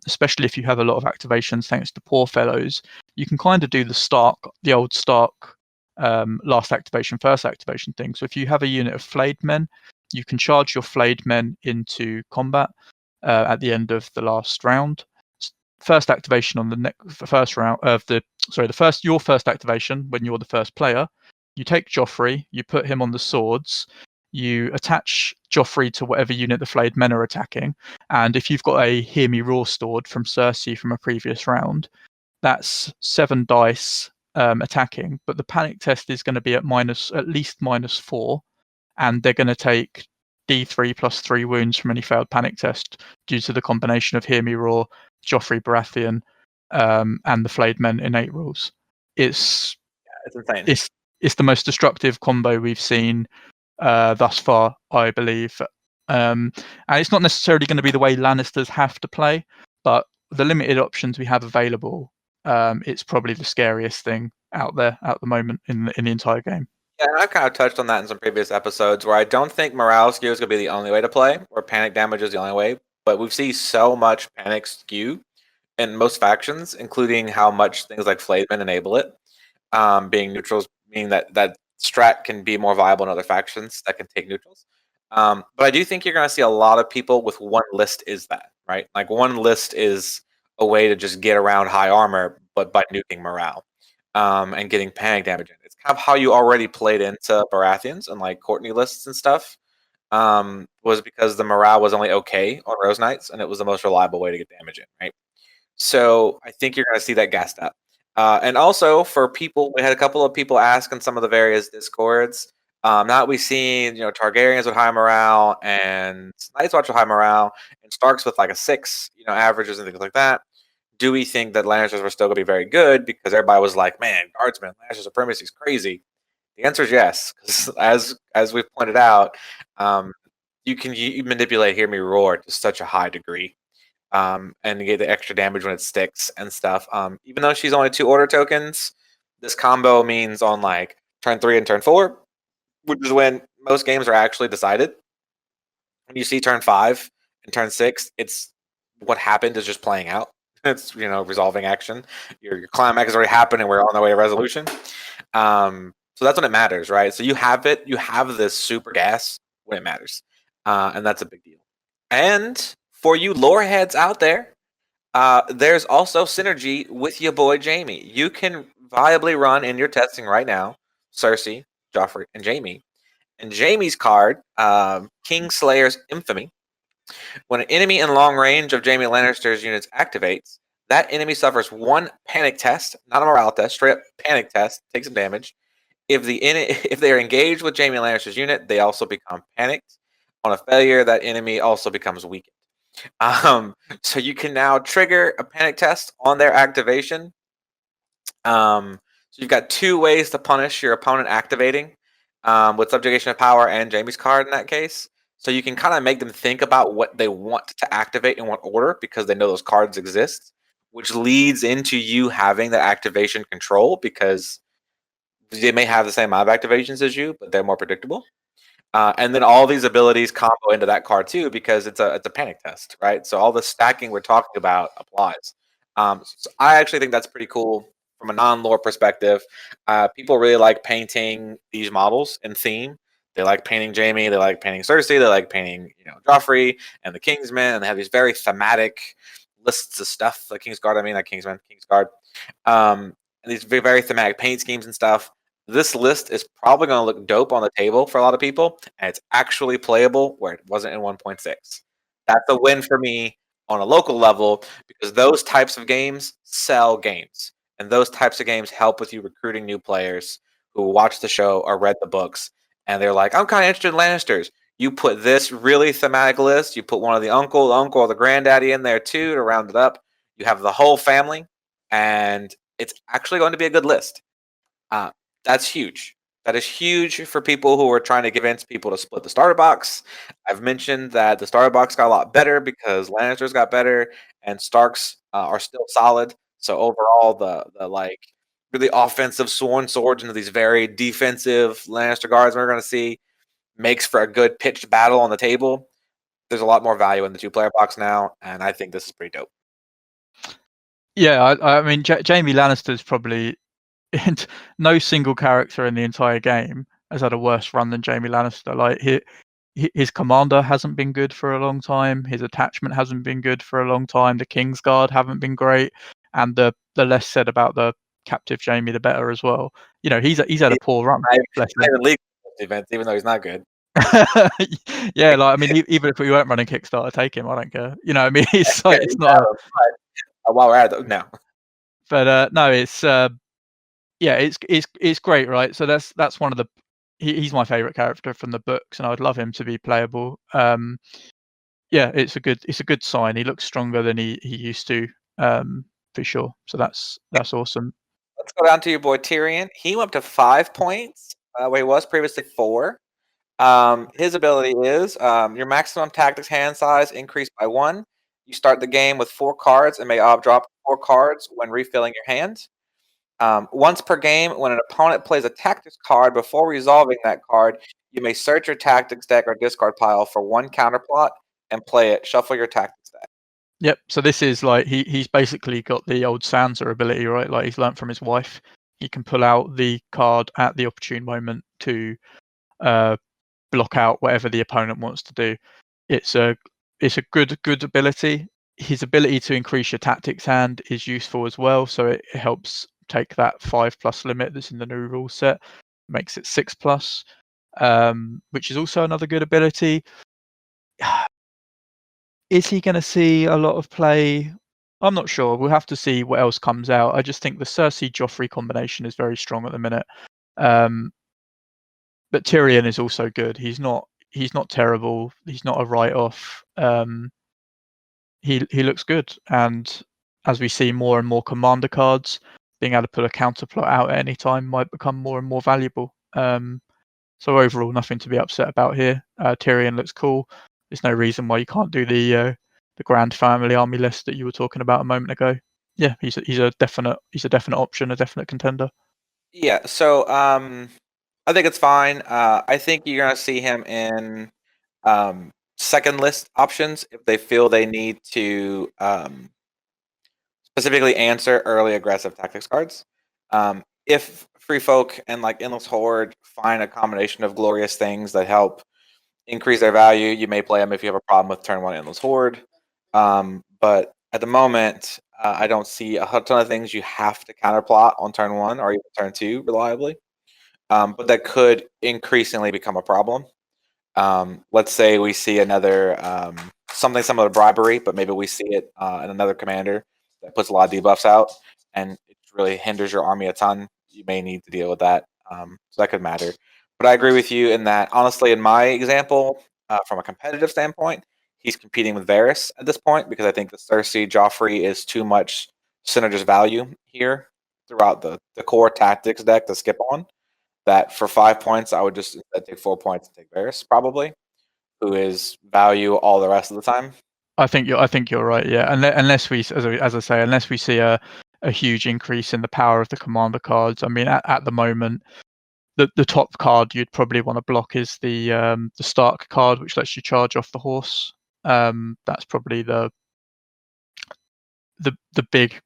especially if you have a lot of activations thanks to Poor Fellows, you can kind of do the old Stark last activation, first activation thing. So if you have a unit of flayed men, you can charge your flayed men into combat at the end of the last round. First activation on the first round of your first activation when you're the first player, you take Joffrey, you put him on the swords, you attach Joffrey to whatever unit the flayed men are attacking, and if you've got a Hear Me Roar stored from Cersei from a previous round, that's 7 dice attacking, but the panic test is going to be at least -4, and they're going to take D3 + 3 wounds from any failed panic test due to the combination of Hear Me Roar, Joffrey Baratheon, and the flayed men innate rules. It's insane. It's the most destructive combo we've seen thus far, I believe. And it's not necessarily going to be the way Lannisters have to play, but the limited options we have available it's probably the scariest thing out there at the moment in the entire game. Yeah, and I've kind of touched on that in some previous episodes where I don't think morale skew is going to be the only way to play, or panic damage is the only way. But we've seen so much panic skew in most factions, including how much things like Flademan enable it. Being neutrals, meaning that strat can be more viable in other factions that can take neutrals. But I do think you're going to see a lot of people with one list is that, right? Like one list is a way to just get around high armor, but by nuking morale and getting panic damage in. It's kind of how you already played into Baratheons and like Courtney lists and stuff. Was because the morale was only okay on Rose Knights, and it was the most reliable way to get damage in, right? So I think you're going to see that gassed up. And also for people, we had a couple of people ask in some of the various discords. Now that we've seen, Targaryens with high morale and Night's Watch with high morale and Starks with like a 6, averages and things like that. Do we think that Lannisters were still going to be very good? Because everybody was like, man, Guardsmen, Lannister supremacy is crazy. The answer is yes, because as we've pointed out, you manipulate Hear Me Roar to such a high degree. And get the extra damage when it sticks and stuff. Even though she's only 2 order tokens, this combo means on like turn 3 and turn 4, which is when most games are actually decided. When you see turn 5 and turn 6, it's what happened is just playing out. It's resolving action. Your climax has already happened, and we're on the way to resolution. So that's when it matters, right? So you have it. You have this super gas when it matters, and that's a big deal. And for you lore heads out there, there's also synergy with your boy Jaime. You can viably run in your testing right now Cersei, Joffrey, and Jaime. And Jaime's card, Kingslayer's Infamy. When an enemy in long range of Jaime Lannister's units activates, that enemy suffers 1 panic test, not a morale test, straight up panic test, takes some damage. If they are engaged with Jaime Lannister's unit, they also become panicked. On a failure, that enemy also becomes weakened. So you can now trigger a panic test on their activation. So you've got 2 ways to punish your opponent activating with Subjugation of Power and Jaime's card in that case. So you can kind of make them think about what they want to activate in what order because they know those cards exist, which leads into you having the activation control because they may have the same amount of activations as you, but they're more predictable. And then all these abilities combo into that card too because it's a panic test, right? So all the stacking we're talking about applies. So I actually think that's pretty cool from a non-lore perspective. People really like painting these models in theme. They like painting Jaime, they like painting Cersei, they like painting Joffrey and the Kingsmen, and they have these very thematic lists of stuff. The Kingsguard, not Kingsman, Kingsguard. And these very, very thematic paint schemes and stuff. This list is probably going to look dope on the table for a lot of people, and it's actually playable where it wasn't in 1.6. That's a win for me on a local level because those types of games sell games, and those types of games help with you recruiting new players who watch the show or read the books, and they're like, I'm kind of interested in Lannisters. You put this really thematic list, you put one of the uncle, or the granddaddy in there too to round it up. You have the whole family, and it's actually going to be a good list. That's huge. That is huge for people who are trying to convince people to split the starter box. I've mentioned that the starter box got a lot better because Lannisters got better and Starks are still solid. So overall, the like really offensive sworn swords into these very defensive Lannister guards we're going to see makes for a good pitched battle on the table. There's a lot more value in the 2-player box now, and I think this is pretty dope. Yeah, I mean, Jaime Lannister's probably no single character in the entire game has had a worse run than Jaime Lannister. Like his commander hasn't been good for a long time. His attachment hasn't been good for a long time. The Kingsguard haven't been great, and the less said about the captive Jaime, the better as well. He's had a poor run. Not even league events, even though he's not good. Yeah, like I mean, even if we weren't running Kickstarter, take him. I don't care. I mean, it's like it's not. While we're at it, no. But no, it's yeah, it's great, right? So that's one of the he's my favorite character from the books, and I would love him to be playable. Yeah, it's a good sign. He looks stronger than he used to, for sure. So that's awesome. Let's go down to your boy Tyrion. He went up to 5 points, where he was previously 4. His ability is your maximum tactics hand size increased by 1, You start the game with 4 cards and may drop 4 cards when refilling your hand. Once per game, when an opponent plays a tactics card before resolving that card, you may search your tactics deck or discard pile for 1 counterplot and play it. Shuffle your tactics deck. Yep. So this is like he's basically got the old Sansa ability, right? Like he's learnt from his wife. He can pull out the card at the opportune moment to block out whatever the opponent wants to do. It's a good ability. His ability to increase your tactics hand is useful as well. So it helps take that 5+ limit that's in the new rule set, makes it 6+, which is also another good ability. Is he going to see a lot of play? I'm not sure. We'll have to see what else comes out. I just think the Cersei Joffrey combination is very strong at the minute. But Tyrion is also good. He's not terrible. He's not a write-off. He looks good, and as we see more and more commander cards, being able to put a counterplot out at any time might become more and more valuable. So overall, nothing to be upset about here. Tyrion looks cool. There's no reason why you can't do the Grand Family Army list that you were talking about a moment ago. Yeah, he's a definite option, a definite contender. Yeah, so I think it's fine. I think you're gonna see him in second list options if they feel they need to specifically answer early aggressive tactics cards. If Free Folk and like Endless Horde find a combination of glorious things that help increase their value, you may play them if you have a problem with turn 1 Endless Horde. But at the moment, I don't see a ton of things you have to counterplot on turn 1 or even turn 2 reliably. But that could increasingly become a problem. Let's say we see another something similar to Bribery, but maybe we see it in another commander that puts a lot of debuffs out, and it really hinders your army a ton. You may need to deal with that, so that could matter. But I agree with you in that, honestly, in my example, from a competitive standpoint, he's competing with Varys at this point because I think the Cersei Joffrey is too much synergist value here throughout the core tactics deck to skip on. That for 5 points, I would just take 4 points and take Varys, probably, who is value all the rest of the time. I think you're right. Yeah, unless we, as I say, unless we see a huge increase in the power of the commander cards. I mean, at the moment, the top card you'd probably want to block is the Stark card, which lets you charge off the horse. That's probably the big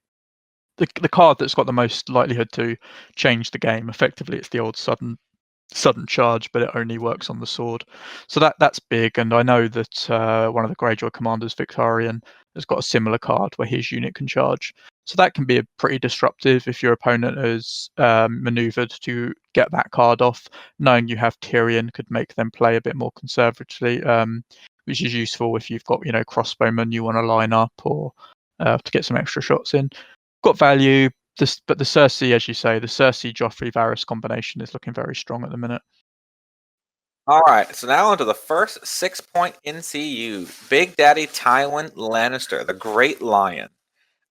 the card that's got the most likelihood to change the game. Effectively, it's the old sudden charge, but it only works on the sword. So that's big. And I know that one of the Greyjoy commanders, Victorian, has got a similar card where his unit can charge. So that can be pretty disruptive if your opponent has maneuvered to get that card off. Knowing you have Tyrion could make them play a bit more conservatively, which is useful if you've got crossbowmen you want to line up or to get some extra shots in. Got value. But the Cersei, as you say, the Cersei Joffrey Varys combination is looking very strong at the minute. All right, so now onto the first 6-point NCU. Big Daddy Tywin Lannister, the Great Lion.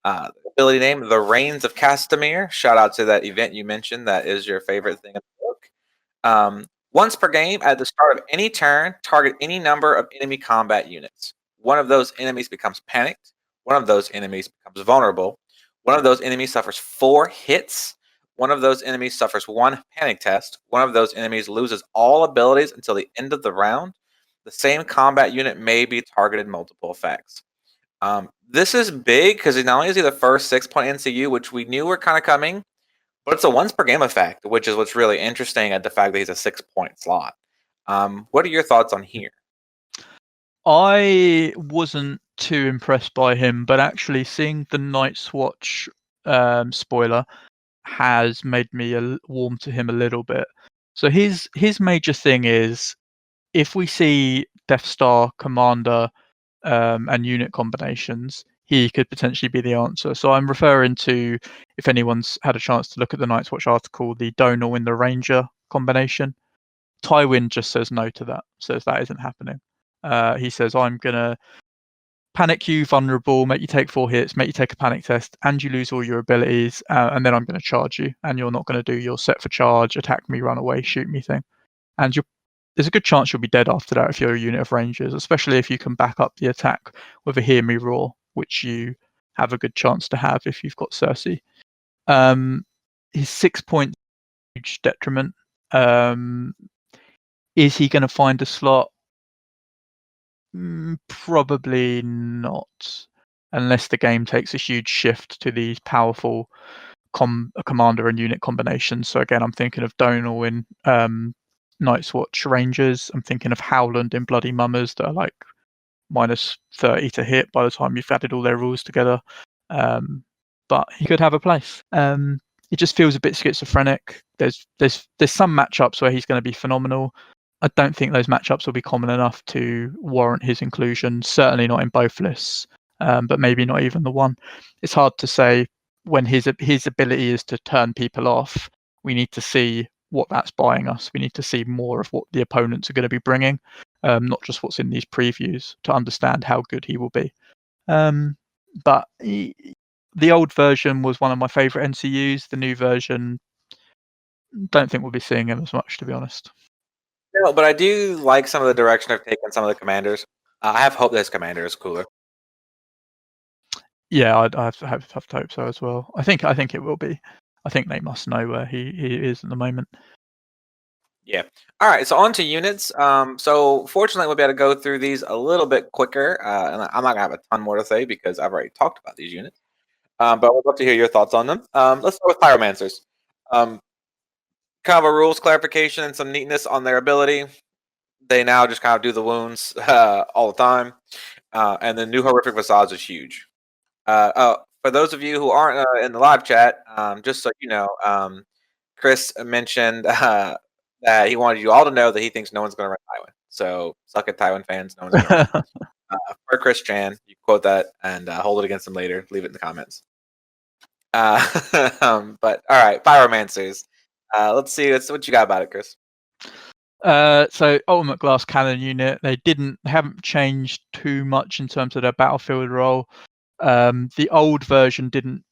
Ability name, the Reins of Castamere. Shout out to that event you mentioned. That is your favorite thing in the book. Once per game, at the start of any turn, target any number of enemy combat units. One of those enemies becomes panicked. One of those enemies becomes vulnerable. One of those enemies suffers 4 hits. One of those enemies suffers 1 panic test. One of those enemies loses all abilities until the end of the round. The same combat unit may be targeted multiple effects. This is big because it not only is he the first 6-point NCU, which we knew were kind of coming, but it's a once per game effect, which is what's really interesting at the fact that he's a 6-point slot. What are your thoughts on here? I wasn't too impressed by him, but actually seeing the Night's Watch spoiler has made me warm to him a little bit. So his major thing is if we see Death Star Commander and unit combinations, he could potentially be the answer. So I'm referring to, if anyone's had a chance to look at the Night's Watch article, the Donal in the Ranger combination. Tywin just says no to that, says that isn't happening. He says, I'm going to panic you, vulnerable, make you take 4 hits, make you take a panic test, and you lose all your abilities, and then I'm going to charge you, and you're not going to do your set for charge, attack me, run away, shoot me thing. And there's a good chance you'll be dead after that if you're a unit of Rangers, especially if you can back up the attack with a Hear Me Roar. which you have a good chance to have if you've got Cersei. His 6 point huge detriment. Is he going to find a slot? Probably not, unless the game takes a huge shift to these powerful commander and unit combinations. So again, I'm thinking of Donal in Night's Watch Rangers. I'm thinking of Howland in Bloody Mummers that are like minus 30 to hit by the time you've added all their rules together. But he could have a place. It just feels a bit schizophrenic. There's some matchups where he's going to be phenomenal. I don't think those matchups will be common enough to warrant his inclusion. Certainly not in both lists, but maybe not even the one. It's hard to say when his ability is to turn people off. We need to see what that's buying us. We need to see more of what the opponents are going to be bringing, not just what's in these previews, to understand how good he will be. But the old version was one of my favourite NCUs. The new version, don't think we'll be seeing him as much, to be honest. No, but I do like some of the direction they've taken some of the commanders. I have hope this commander is cooler. Yeah, I have to hope so as well. I think it will be. I think they must know where he is at the moment. Yeah. All right. So on to units. So fortunately, we'll be able to go through these a little bit quicker. And I'm not gonna have a ton more to say because I've already talked about these units. But I would love to hear your thoughts on them. Let's start with Pyromancers. Kind of a rules clarification and some neatness on their ability. They now just kind of do the wounds all the time. And the new horrific facades is huge. For those of you who aren't in the live chat, just so you know, Chris mentioned that he wanted you all to know that he thinks no one's going to run Tywin. So suck it, Tywin fans. No one's going to run. For Chris Chan, you quote that and hold it against him later. Leave it in the comments. But all right, Pyromancers. Let's see what you got about it, Chris. So Ultimate Glass Cannon unit, they haven't changed too much in terms of their battlefield role. The old version didn't,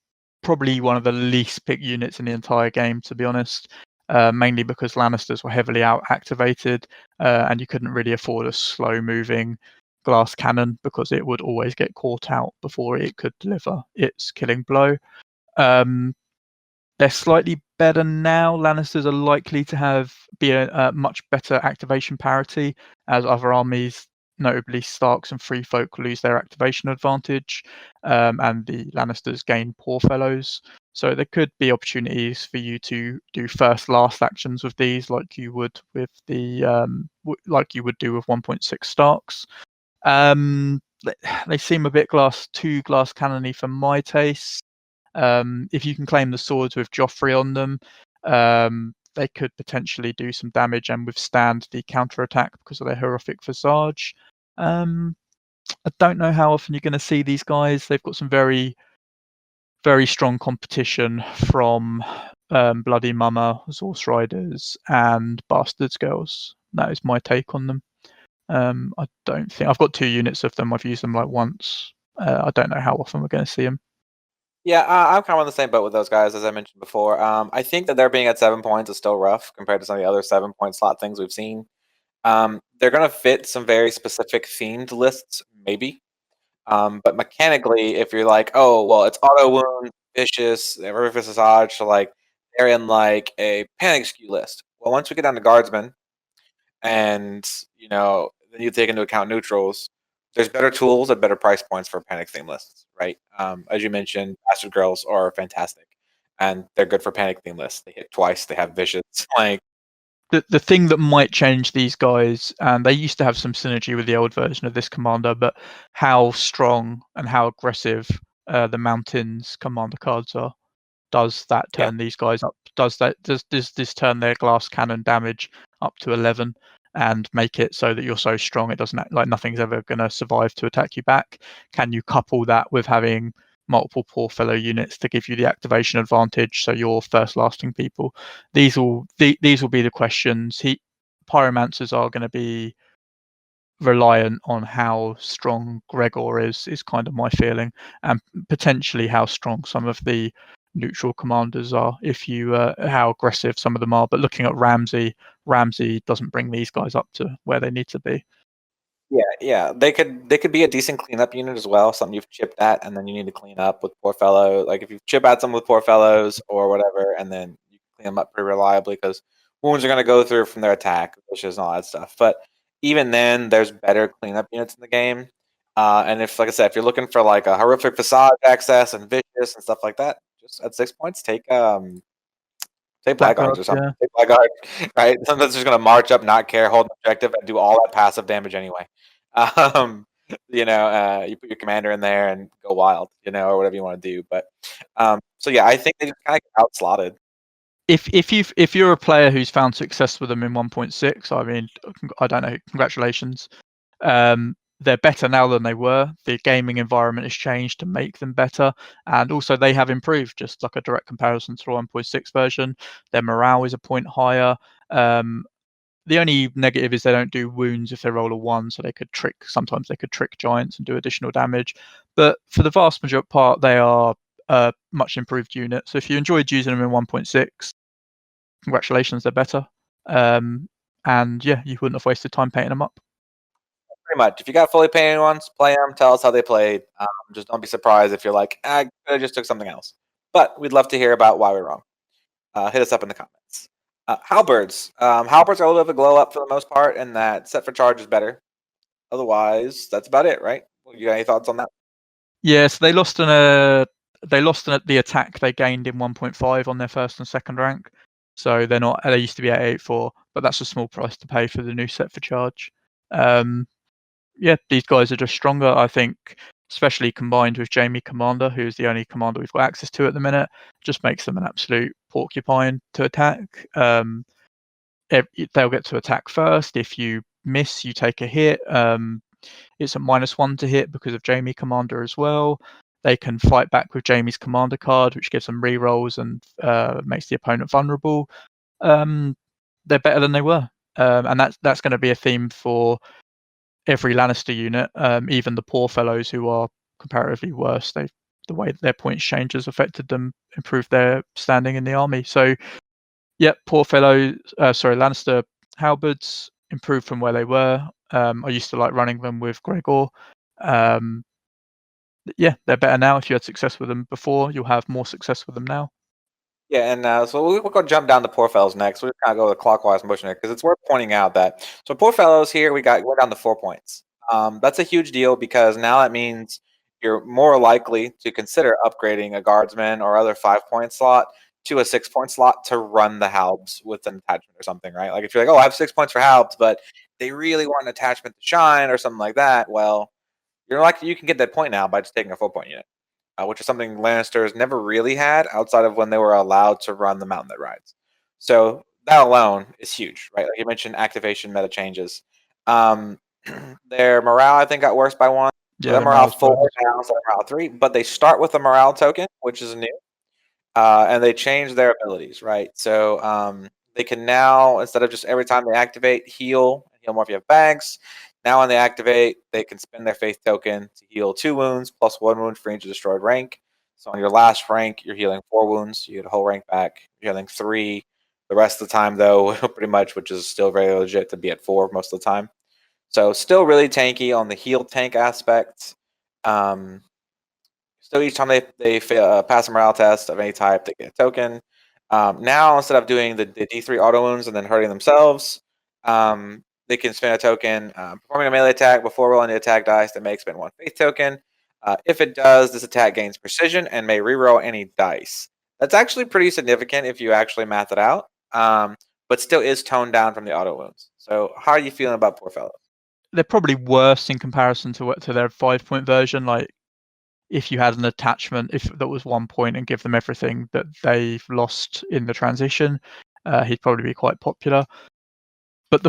probably one of the least picked units in the entire game, to be honest. Mainly because Lannisters were heavily out activated, and you couldn't really afford a slow moving glass cannon because it would always get caught out before it could deliver its killing blow. They're slightly better now. Lannisters are likely to be a much better activation parity, as other armies, notably Starks and Free Folk, lose their activation advantage, and the Lannisters gain Poor Fellows. So there could be opportunities for you to do first last actions with these, like you would with the like you would do with 1.6 Starks. They seem a bit too glass cannony for my taste. If you can claim the swords with Joffrey on them, they could potentially do some damage and withstand the counterattack because of their horrific visage. I don't know how often you're going to see these guys. They've got some very, very strong competition from Bloody Mama, Zorse Riders, and Bastards Girls. That is my take on them. I don't think I've got 2 units of them. I've used them like once. I don't know how often we're going to see them. Yeah, I'm kind of on the same boat with those guys, as I mentioned before. I think that they're being at 7 points is still rough compared to some of the other 7-point slot things we've seen. They're going to fit some very specific themed lists, maybe. But mechanically, if you're like, oh, well, it's auto wound, vicious, horrific visage, so like they're in like a panic skew list. Well, once we get down to guardsmen, and then you take into account neutrals, there's better tools at better price points for panic theme lists, right? As you mentioned, Bastard Girls are fantastic, and they're good for panic theme lists. They hit twice. They have vicious. Like the thing that might change these guys, and they used to have some synergy with the old version of this commander, but how strong and how aggressive the Mountains commander cards are. Does that turn these guys up? Does this turn their glass cannon damage up to 11 and make it so that you're so strong it doesn't like nothing's ever going to survive to attack you back? Can you couple that with having multiple Poor Fellow units to give you the activation advantage, so you're first lasting people? These will be the questions. Pyromancers are going to be reliant on how strong Gregor is kind of my feeling, and potentially how strong some of the neutral commanders are, if you how aggressive some of them are. But looking at Ramsay doesn't bring these guys up to where they need to be. Yeah. They could be a decent cleanup unit as well. Something you've chipped at, and then you need to clean up with poor fellow. Like if you chip at some with poor fellows or whatever, and then you clean them up pretty reliably because wounds are going to go through from their attack, wishes, and all that stuff. But even then, there's better cleanup units in the game. And if, like I said, if you're looking for like a horrific facade access and vicious and stuff like that, just at 6 points, take Blackguards or something. Yeah. Take Blackguard, right? Sometimes just gonna march up, not care, hold an objective, and do all that passive damage anyway. Um, you put your commander in there and go wild, or whatever you want to do. But so yeah, I think they just kind of outslotted. If you're a player who's found success with them in 1.6, I mean, I don't know, congratulations. They're better now than they were. The gaming environment has changed to make them better, and also they have improved. Just like a direct comparison to the 1.6 version, their morale is a point higher. The only negative is they don't do wounds if they roll a 1, so sometimes they could trick giants and do additional damage. But for the vast majority part, they are a much improved unit. So if you enjoyed using them in 1.6, congratulations, they're better. And yeah, you wouldn't have wasted time painting them up. Pretty much. If you got fully painted ones, play them. Tell us how they played. Just don't be surprised if you're like, I just took something else. But we'd love to hear about why we're wrong. Hit us up in the comments. Halberds. Halberds are a little bit of a glow up for the most part, and that set for charge is better. Otherwise, that's about it, right? You got any thoughts on that? Yes, they lost the attack they gained in 1.5 on their first and second rank. So they're not. They used to be at 8.4, but that's a small price to pay for the new set for charge. Yeah, these guys are just stronger. I think, especially combined with Jaime Commander, who's the only commander we've got access to at the minute, just makes them an absolute porcupine to attack. They'll get to attack first. If you miss, you take a hit. It's a -1 to hit because of Jaime Commander as well. They can fight back with Jaime's Commander card, which gives them rerolls and makes the opponent vulnerable. They're better than they were, and that's going to be a theme for every Lannister unit, even the poor fellows who are comparatively worse. The way their points change has affected them, improved their standing in the army. So, yeah, Lannister halberds improved from where they were. I used to like running them with Gregor. Yeah, they're better now. If you had success with them before, you'll have more success with them now. Yeah, and so we're going to jump down to poor fellows next. We're kind of go the clockwise motion here because it's worth pointing out that poor fellows here we're down to 4 points. That's a huge deal because now that means you're more likely to consider upgrading a guardsman or other 5-point slot to a 6-point slot to run the halbs with an attachment or something, right? Like if you're like, oh, I have 6 points for halbs, but they really want an attachment to shine or something like that. Well, you can get that point now by just taking a 4-point unit. Which is something Lannisters never really had outside of when they were allowed to run the mountain that rides. So that alone is huge, right? Like you mentioned, activation meta changes. Their morale, I think, got worse by 1. So Yeah, their morale 4 now instead of morale 3, but they start with a morale token, which is new, and they change their abilities, right? So they can now, instead of just every time they activate, heal more if you have bags. Now when they activate, they can spend their faith token to heal 2 wounds plus 1 wound for each destroyed rank. So on your last rank, you're healing 4 wounds. You get a whole rank back. You're healing 3. The rest of the time, though, pretty much, which is still very legit to be at 4 most of the time. So still really tanky on the heal tank aspect. Still, each time they pass a morale test of any type, they get a token. Now, instead of doing the D3 auto wounds and then hurting themselves, they can spend a token performing a melee attack before rolling the attack dice that may spend 1 faith token. If it does, this attack gains precision and may reroll any dice. That's actually pretty significant if you actually math it out, but still is toned down from the auto wounds. So how are you feeling about poor fellows? They're probably worse in comparison to their 5-point version. Like if you had an attachment, if that was 1 point and give them everything that they've lost in the transition, he'd probably be quite popular. But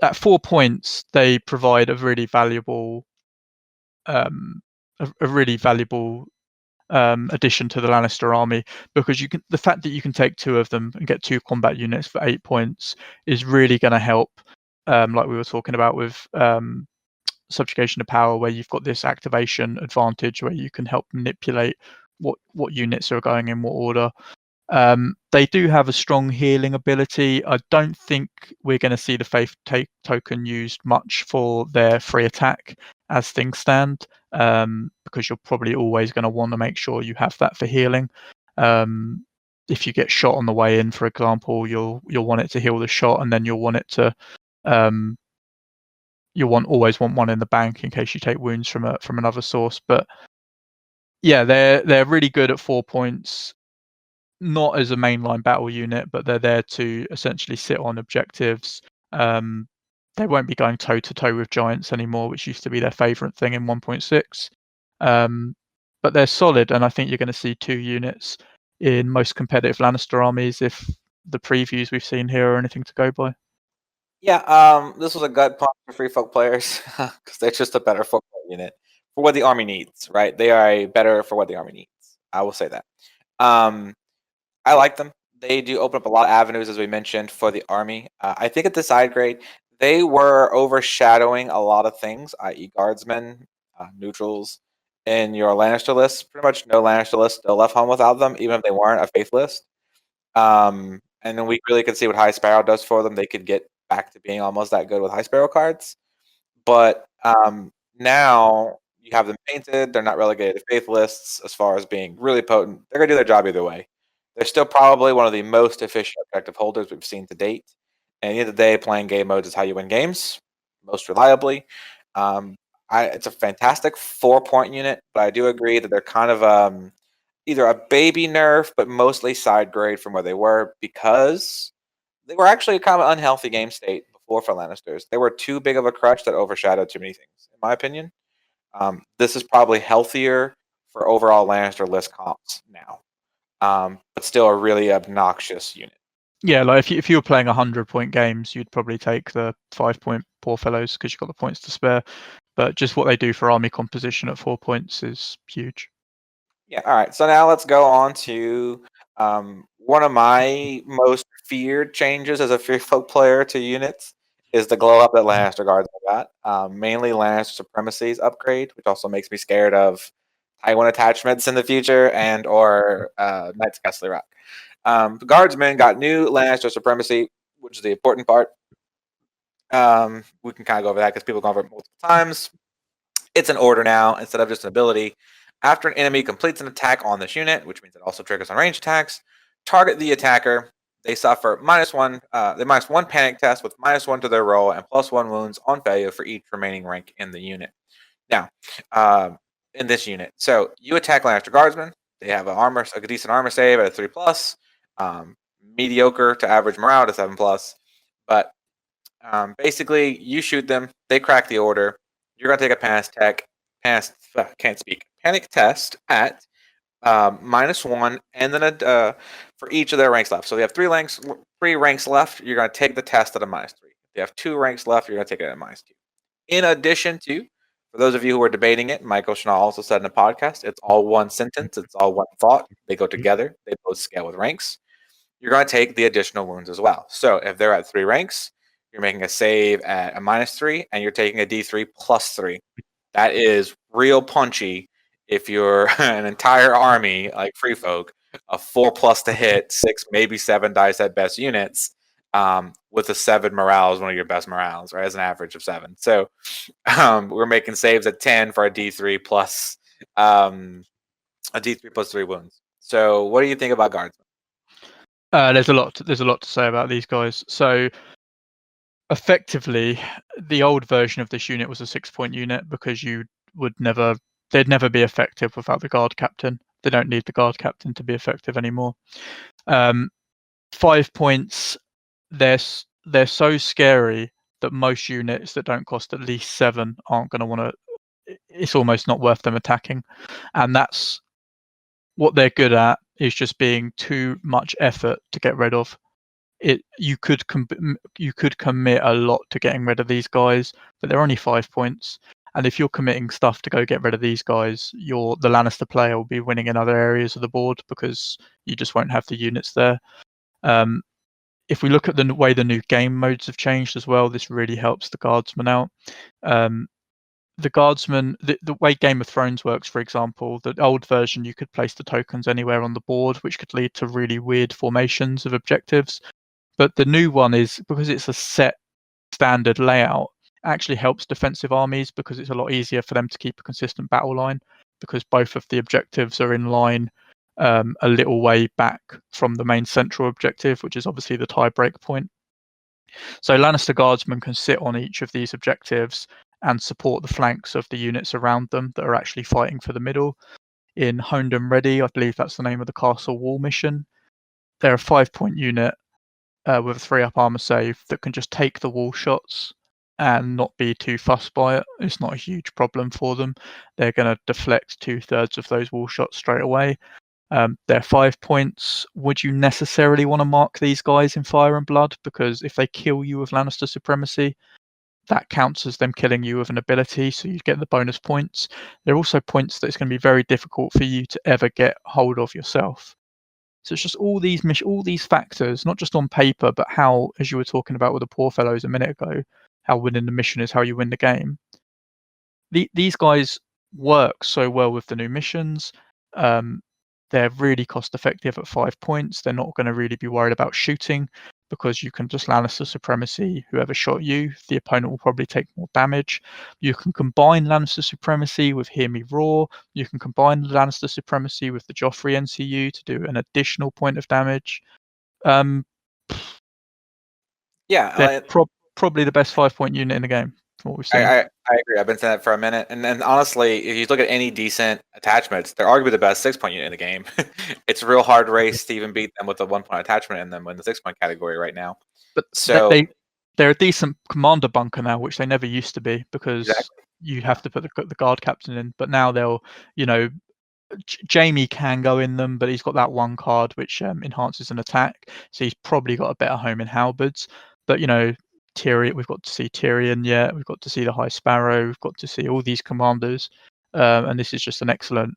at 4 points, they provide a really valuable, addition to the Lannister army, because the fact that you can take 2 of them and get 2 combat units for 8 points is really going to help. Like we were talking about with Subjugation of Power, where you've got this activation advantage where you can help manipulate what units are going in what order. They do have a strong healing ability. I don't think we're going to see the Faith token used much for their free attack as things stand, because you're probably always going to want to make sure you have that for healing. If you get shot on the way in, for example, you'll want it to heal the shot, and then you'll want it to always want one in the bank in case you take wounds from another source. But yeah, they're really good at 4 points. Not as a mainline battle unit, but they're there to essentially sit on objectives. They won't be going toe to toe with giants anymore, which used to be their favourite thing in 1.6. But they're solid, and I think you're going to see 2 units in most competitive Lannister armies if the previews we've seen here are anything to go by. Yeah, this was a gut punch for free folk players because they're just a better football unit for what the army needs, right? They are a better for what the army needs. I will say that. I like them. They do open up a lot of avenues, as we mentioned, for the army. I think at the side grade, they were overshadowing a lot of things, i.e., guardsmen, neutrals, in your Lannister list. Pretty much no Lannister list still left home without them, even if they weren't a faith list. And then we really could see what High Sparrow does for them. They could get back to being almost that good with High Sparrow cards. But now you have them painted. They're not relegated to faith lists as far as being really potent. They're going to do their job either way. They're still probably one of the most efficient objective holders we've seen to date. And at the end of the day, playing game modes is how you win games most reliably. It's a fantastic 4-point unit, but I do agree that they're kind of either a baby nerf, but mostly side grade from where they were because they were actually a kind of unhealthy game state before for Lannisters. They were too big of a crutch that overshadowed too many things, in my opinion. This is probably healthier for overall Lannister list comps now, but still a really obnoxious unit. Yeah, like if you were playing 100-point games, you'd probably take the 5-point poor fellows because you've got the points to spare. But just what they do for army composition at 4 points is huge. Yeah, all right. So now let's go on to one of my most feared changes as a Free Folk player to units is the glow up that Lannister guards got. Mainly Lannister Supremacy's upgrade, which also makes me scared of Tywin attachments in the future and or Knights of Castle Rock. The Guardsmen got new Lannister Supremacy, which is the important part. We can kind of go over that because people go over it multiple times. It's an order now instead of just an ability. After an enemy completes an attack on this unit, which means it also triggers on ranged attacks, target the attacker. They suffer -1. They -1 panic test with -1 to their roll and +1 wounds on failure for each remaining rank in the unit. Now, in this unit, so you attack Lannister Guardsmen. They have a decent armor save at a 3+, mediocre to average morale to 7+. But basically, you shoot them. They crack the order. You're gonna take a panic test at -1, and then for each of their ranks left. So they have 3 ranks left. You're gonna take the test at a -3. If you have 2 ranks left, you're gonna take it at a -2. In addition to, for those of you who are debating it, Michael Schnall also said in the podcast, it's all one sentence. It's all one thought. They go together. They both scale with ranks. You're going to take the additional wounds as well. So if they're at 3 ranks, you're making a save at a -3, and you're taking a D3 +3. That is real punchy if you're an entire army like Free Folk, a 4+ to hit, 6, maybe 7 dice at best units, with a 7 morale is one of your best morales, right? As an average of 7. So we're making saves at 10 for a D3 plus a D3 +3 wounds. So what do you think about Guardsmen? There's a lot to say about these guys. So effectively, the old version of this unit was a 6-point unit because they'd never be effective without the guard captain. They don't need the guard captain to be effective anymore. 5 points, they're so scary that most units that don't cost at least 7 aren't going to want to. It's almost not worth them attacking, and that's what they're good at, is just being too much effort to get rid of. You could commit a lot to getting rid of these guys, but they're only 5 points. And if you're committing stuff to go get rid of these guys, the Lannister player will be winning in other areas of the board because you just won't have the units there. If we look at the way the new game modes have changed as well, this really helps the Guardsmen out. the guardsmen, the way Game of Thrones works, for example, the old version, you could place the tokens anywhere on the board, which could lead to really weird formations of objectives. But the new one is, because it's a set standard layout, actually helps defensive armies because it's a lot easier for them to keep a consistent battle line, because both of the objectives are in line a little way back from the main central objective, which is obviously the tie break point. So Lannister guardsmen can sit on each of these objectives and support the flanks of the units around them that are actually fighting for the middle. In Honed and Ready, I believe that's the name of the castle wall mission, they're a 5-point unit with a 3-up armor save that can just take the wall shots and not be too fussed by it. It's not a huge problem for them. They're going to deflect 2/3 of those wall shots straight away. They're 5 points. Would you necessarily want to mark these guys in Fire and Blood? Because if they kill you with Lannister supremacy, that counts as them killing you with an ability, so you get the bonus points. There are also points that it's going to be very difficult for you to ever get hold of yourself. So it's just all these factors, not just on paper, but how, as you were talking about with the poor fellows a minute ago, how winning the mission is how you win the game. These guys work so well with the new missions. They're really cost effective at 5 points. They're not going to really be worried about shooting because you can just Lannister supremacy whoever shot you. The opponent will probably take more damage. You can combine Lannister supremacy with Hear Me Roar. You can combine Lannister supremacy with the Joffrey NCU to do an additional point of damage. They're probably the best 5-point unit in the game from what we've seen. I agree. I've been saying that for a minute. And then honestly, if you look at any decent attachments, they're arguably the best 6-point unit in the game. It's a real hard race to even beat them with a 1-point attachment in them in the 6-point category right now. But so they're a decent commander bunker now, which they never used to be, because you have to put the guard captain in. But now they'll, Jamie can go in them, but he's got that one card which enhances an attack, so he's probably got a better home in halberds. But Tyrion, we've got to see Tyrion yet. We've got to see the High Sparrow. We've got to see all these commanders, and this is just an excellent,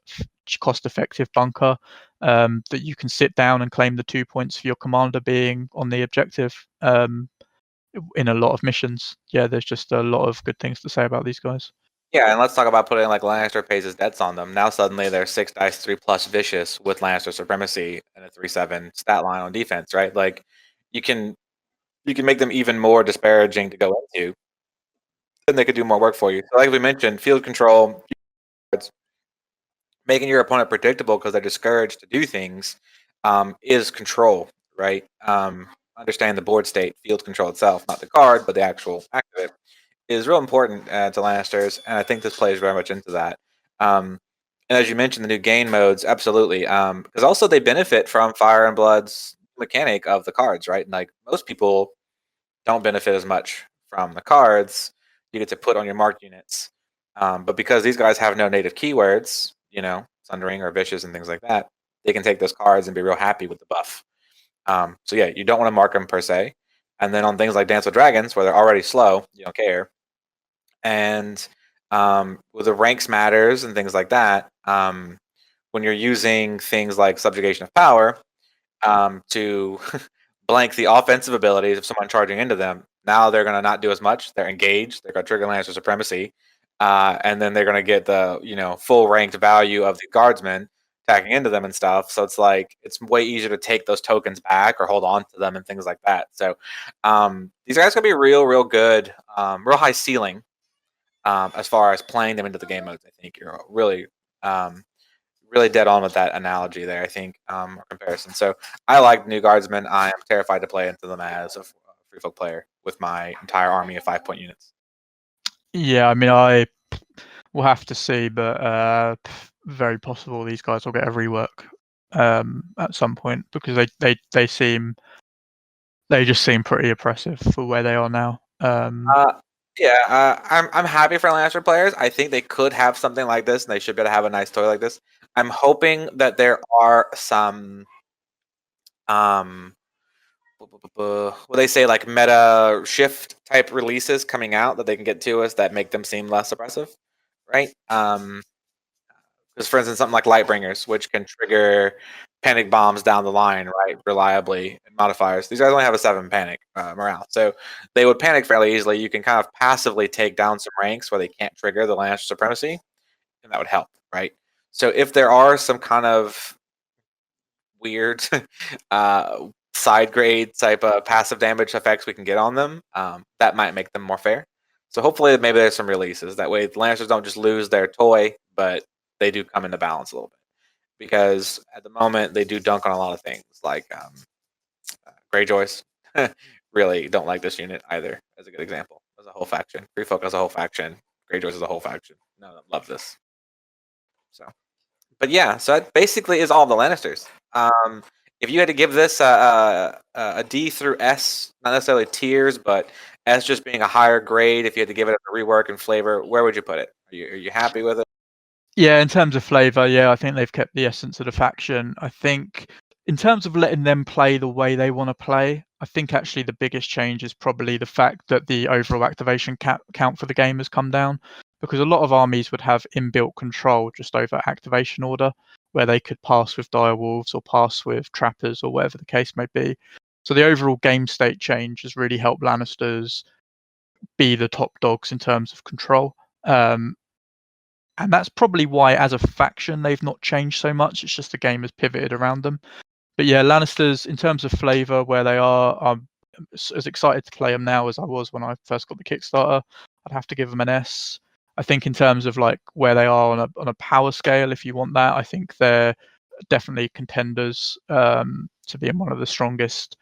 cost-effective bunker that you can sit down and claim the 2 points for your commander being on the objective in a lot of missions. Yeah, there's just a lot of good things to say about these guys. Yeah, and let's talk about putting like Lannister pays his debts on them. Now suddenly they're 6 dice 3+ vicious with Lannister supremacy and a 3/7 stat line on defense, right? Like you can make them even more disparaging to go into, then they could do more work for you. So like we mentioned, field control, making your opponent predictable because they're discouraged to do things, is control, right? Understand the board state, field control itself, not the card, but the actual act of it, is real important to Lannisters, and I think this plays very much into that. And as you mentioned, the new gain modes, absolutely, because also they benefit from Fire and Blood's mechanic of the cards, right? Like most people don't benefit as much from the cards you get to put on your marked units, but because these guys have no native keywords, Sundering or Vicious and things like that, they can take those cards and be real happy with the buff. So yeah, you don't want to mark them per se. And then on things like Dance with Dragons, where they're already slow, you don't care. And with the ranks matters and things like that, when you're using things like Subjugation of Power to blank the offensive abilities of someone charging into them, now they're going to not do as much. They're engaged. They're going to trigger Lannister supremacy. And then they're going to get the full ranked value of the guardsmen attacking into them and stuff. So it's like it's way easier to take those tokens back or hold on to them and things like that. So these guys going to be real good, real high ceiling as far as playing them into the game modes. I think you're really dead on with that analogy there, I think, or comparison. So I like new guardsmen. I am terrified to play into them as a free folk player with my entire army of 5-point units. Yeah, I mean, I will have to see, but very possible these guys will get a rework at some point, because they just seem pretty oppressive for where they are now. Yeah, I'm happy for Lannister players. I think they could have something like this, and they should be able to have a nice toy like this. I'm hoping that there are some, what they say, like meta shift type releases coming out that they can get to us that make them seem less oppressive, right? Because Because, for instance, something like Lightbringers, which can trigger panic bombs down the line, right, reliably, and modifiers. These guys only have a 7 panic morale. So they would panic fairly easily. You can kind of passively take down some ranks where they can't trigger the Lannister supremacy, and that would help, right? So if there are some kind of weird side grade type of passive damage effects we can get on them, that might make them more fair. So hopefully maybe there's some releases. That way the Lancers don't just lose their toy, but they do come into balance a little bit. Because at the moment they do dunk on a lot of things, like Greyjoys. Really don't like this unit either, as a good example. As a whole faction. Free Folk as a whole faction. Greyjoys as a whole faction. None of them love this. So, but yeah, so that basically is all the Lannisters. If you had to give this a D through S, not necessarily tiers, but S just being a higher grade, if you had to give it a rework and flavor, where would you put it? Are you happy with it? Yeah, in terms of flavour, yeah, I think they've kept the essence of the faction. I think in terms of letting them play the way they want to play, I think actually the biggest change is probably the fact that the overall activation count for the game has come down, because a lot of armies would have inbuilt control just over activation order, where they could pass with direwolves or pass with trappers or whatever the case may be. So the overall game state change has really helped Lannisters be the top dogs in terms of control. And that's probably why, as a faction, they've not changed so much. It's just the game has pivoted around them. But yeah, Lannisters, in terms of flavour, where they are, I'm as excited to play them now as I was when I first got the Kickstarter. I'd have to give them an S. I think in terms of like where they are on a power scale, if you want that, I think they're definitely contenders to be in one of the strongest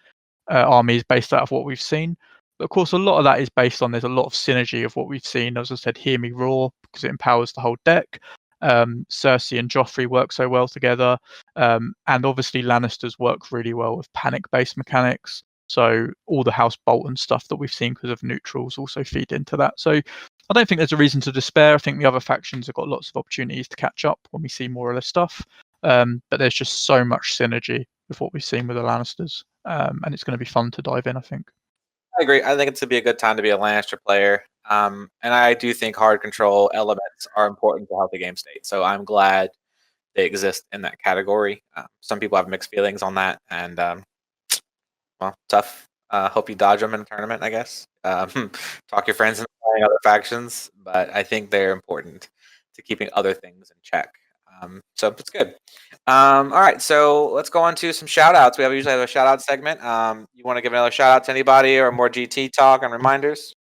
armies based out of what we've seen. But of course, a lot of that is based on there's a lot of synergy of what we've seen. As I said, Hear Me Roar, because it empowers the whole deck. Cersei and Joffrey work so well together. And obviously, Lannisters work really well with panic-based mechanics. So all the House Bolton stuff that we've seen because of neutrals also feed into that. So I don't think there's a reason to despair. I think the other factions have got lots of opportunities to catch up when we see more of their stuff. But there's just so much synergy with what we've seen with the Lannisters. And it's going to be fun to dive in, I think. I agree. I think it's to be a good time to be a Lannister player. And I do think hard control elements are important to healthy game state. So I'm glad they exist in that category. Some people have mixed feelings on that, and well, tough. Hope you dodge them in a tournament, I guess. Talk your friends into playing other factions, but I think they're important to keeping other things in check. So it's good. All right, so let's go on to some shout outs. We usually have a shout out segment. You want to give another shout out to anybody or more GT talk and reminders?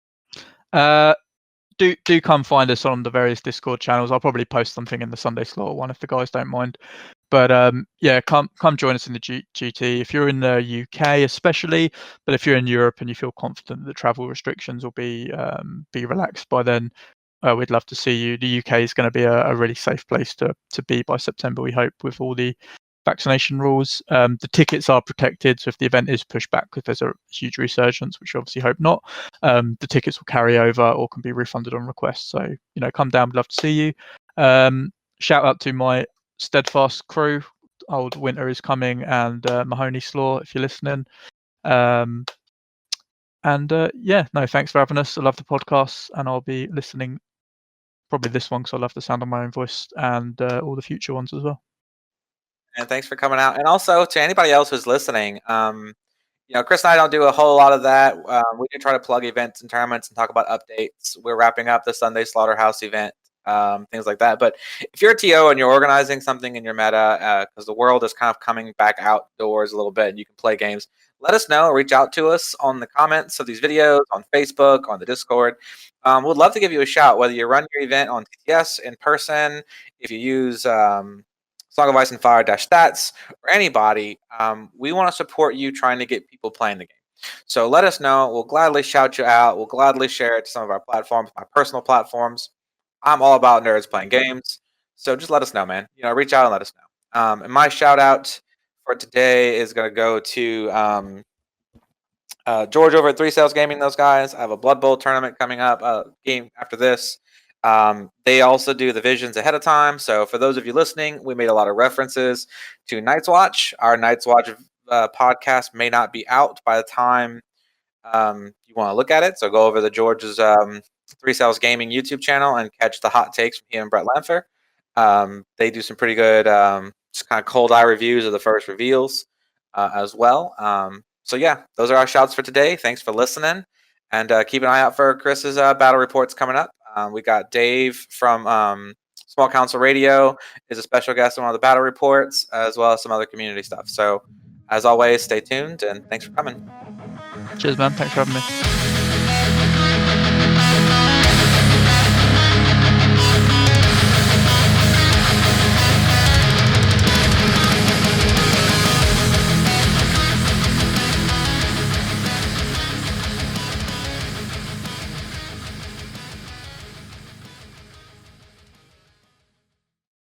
Do come find us on the various Discord channels. I'll probably post something in the Sunday Slaughter one if the guys don't mind. But yeah, come join us in the GT if you're in the UK, especially. But if you're in Europe and you feel confident that travel restrictions will be relaxed by then, we'd love to see you. The UK is going to be a really safe place to be by September, we hope, with all the vaccination rules. The tickets are protected, so if the event is pushed back because there's a huge resurgence, which we obviously hope not, the tickets will carry over or can be refunded on request. So come down, we'd love to see you. Shout out to my steadfast crew. Old Winter is coming, and Mahoney Slaw, if you're listening. Yeah, no, thanks for having us. I love the podcast, and I'll be listening probably this one because I love the sound of my own voice, and all the future ones as well. And thanks for coming out. And also to anybody else who's listening, Chris and I don't do a whole lot of that. We do try to plug events and tournaments and talk about updates. We're wrapping up the Sunday Slaughterhouse event, things like that. But if you're a TO and you're organizing something in your meta, because the world is kind of coming back outdoors a little bit and you can play games, let us know. Reach out to us on the comments of these videos, on Facebook, on the Discord. We'd love to give you a shout, whether you run your event on TTS in person, if you use Song of Ice and Fire Stats, or anybody. We want to support you trying to get people playing the game. So let us know. We'll gladly shout you out. We'll gladly share it to some of our platforms, my personal platforms. I'm all about nerds playing games. So just let us know, man. Reach out and let us know. And my shout out for today is going to go to George over at 3 Sales Gaming, those guys. I have a Blood Bowl tournament coming up, game after this. They also do the visions ahead of time. So for those of you listening, we made a lot of references to Night's Watch. Our Night's Watch podcast may not be out by the time you want to look at it. So go over to George's 3 Sales Gaming YouTube channel and catch the hot takes from him and Brett Lanfer. They do some pretty good, just kind of cold eye reviews of the first reveals as well. So yeah, those are our shouts for today. Thanks for listening, and keep an eye out for Chris's battle reports coming up. We got Dave from Small Council Radio is a special guest on one of the battle reports, as well as some other community stuff. So as always, stay tuned and thanks for coming. Cheers, man. Thanks for having me.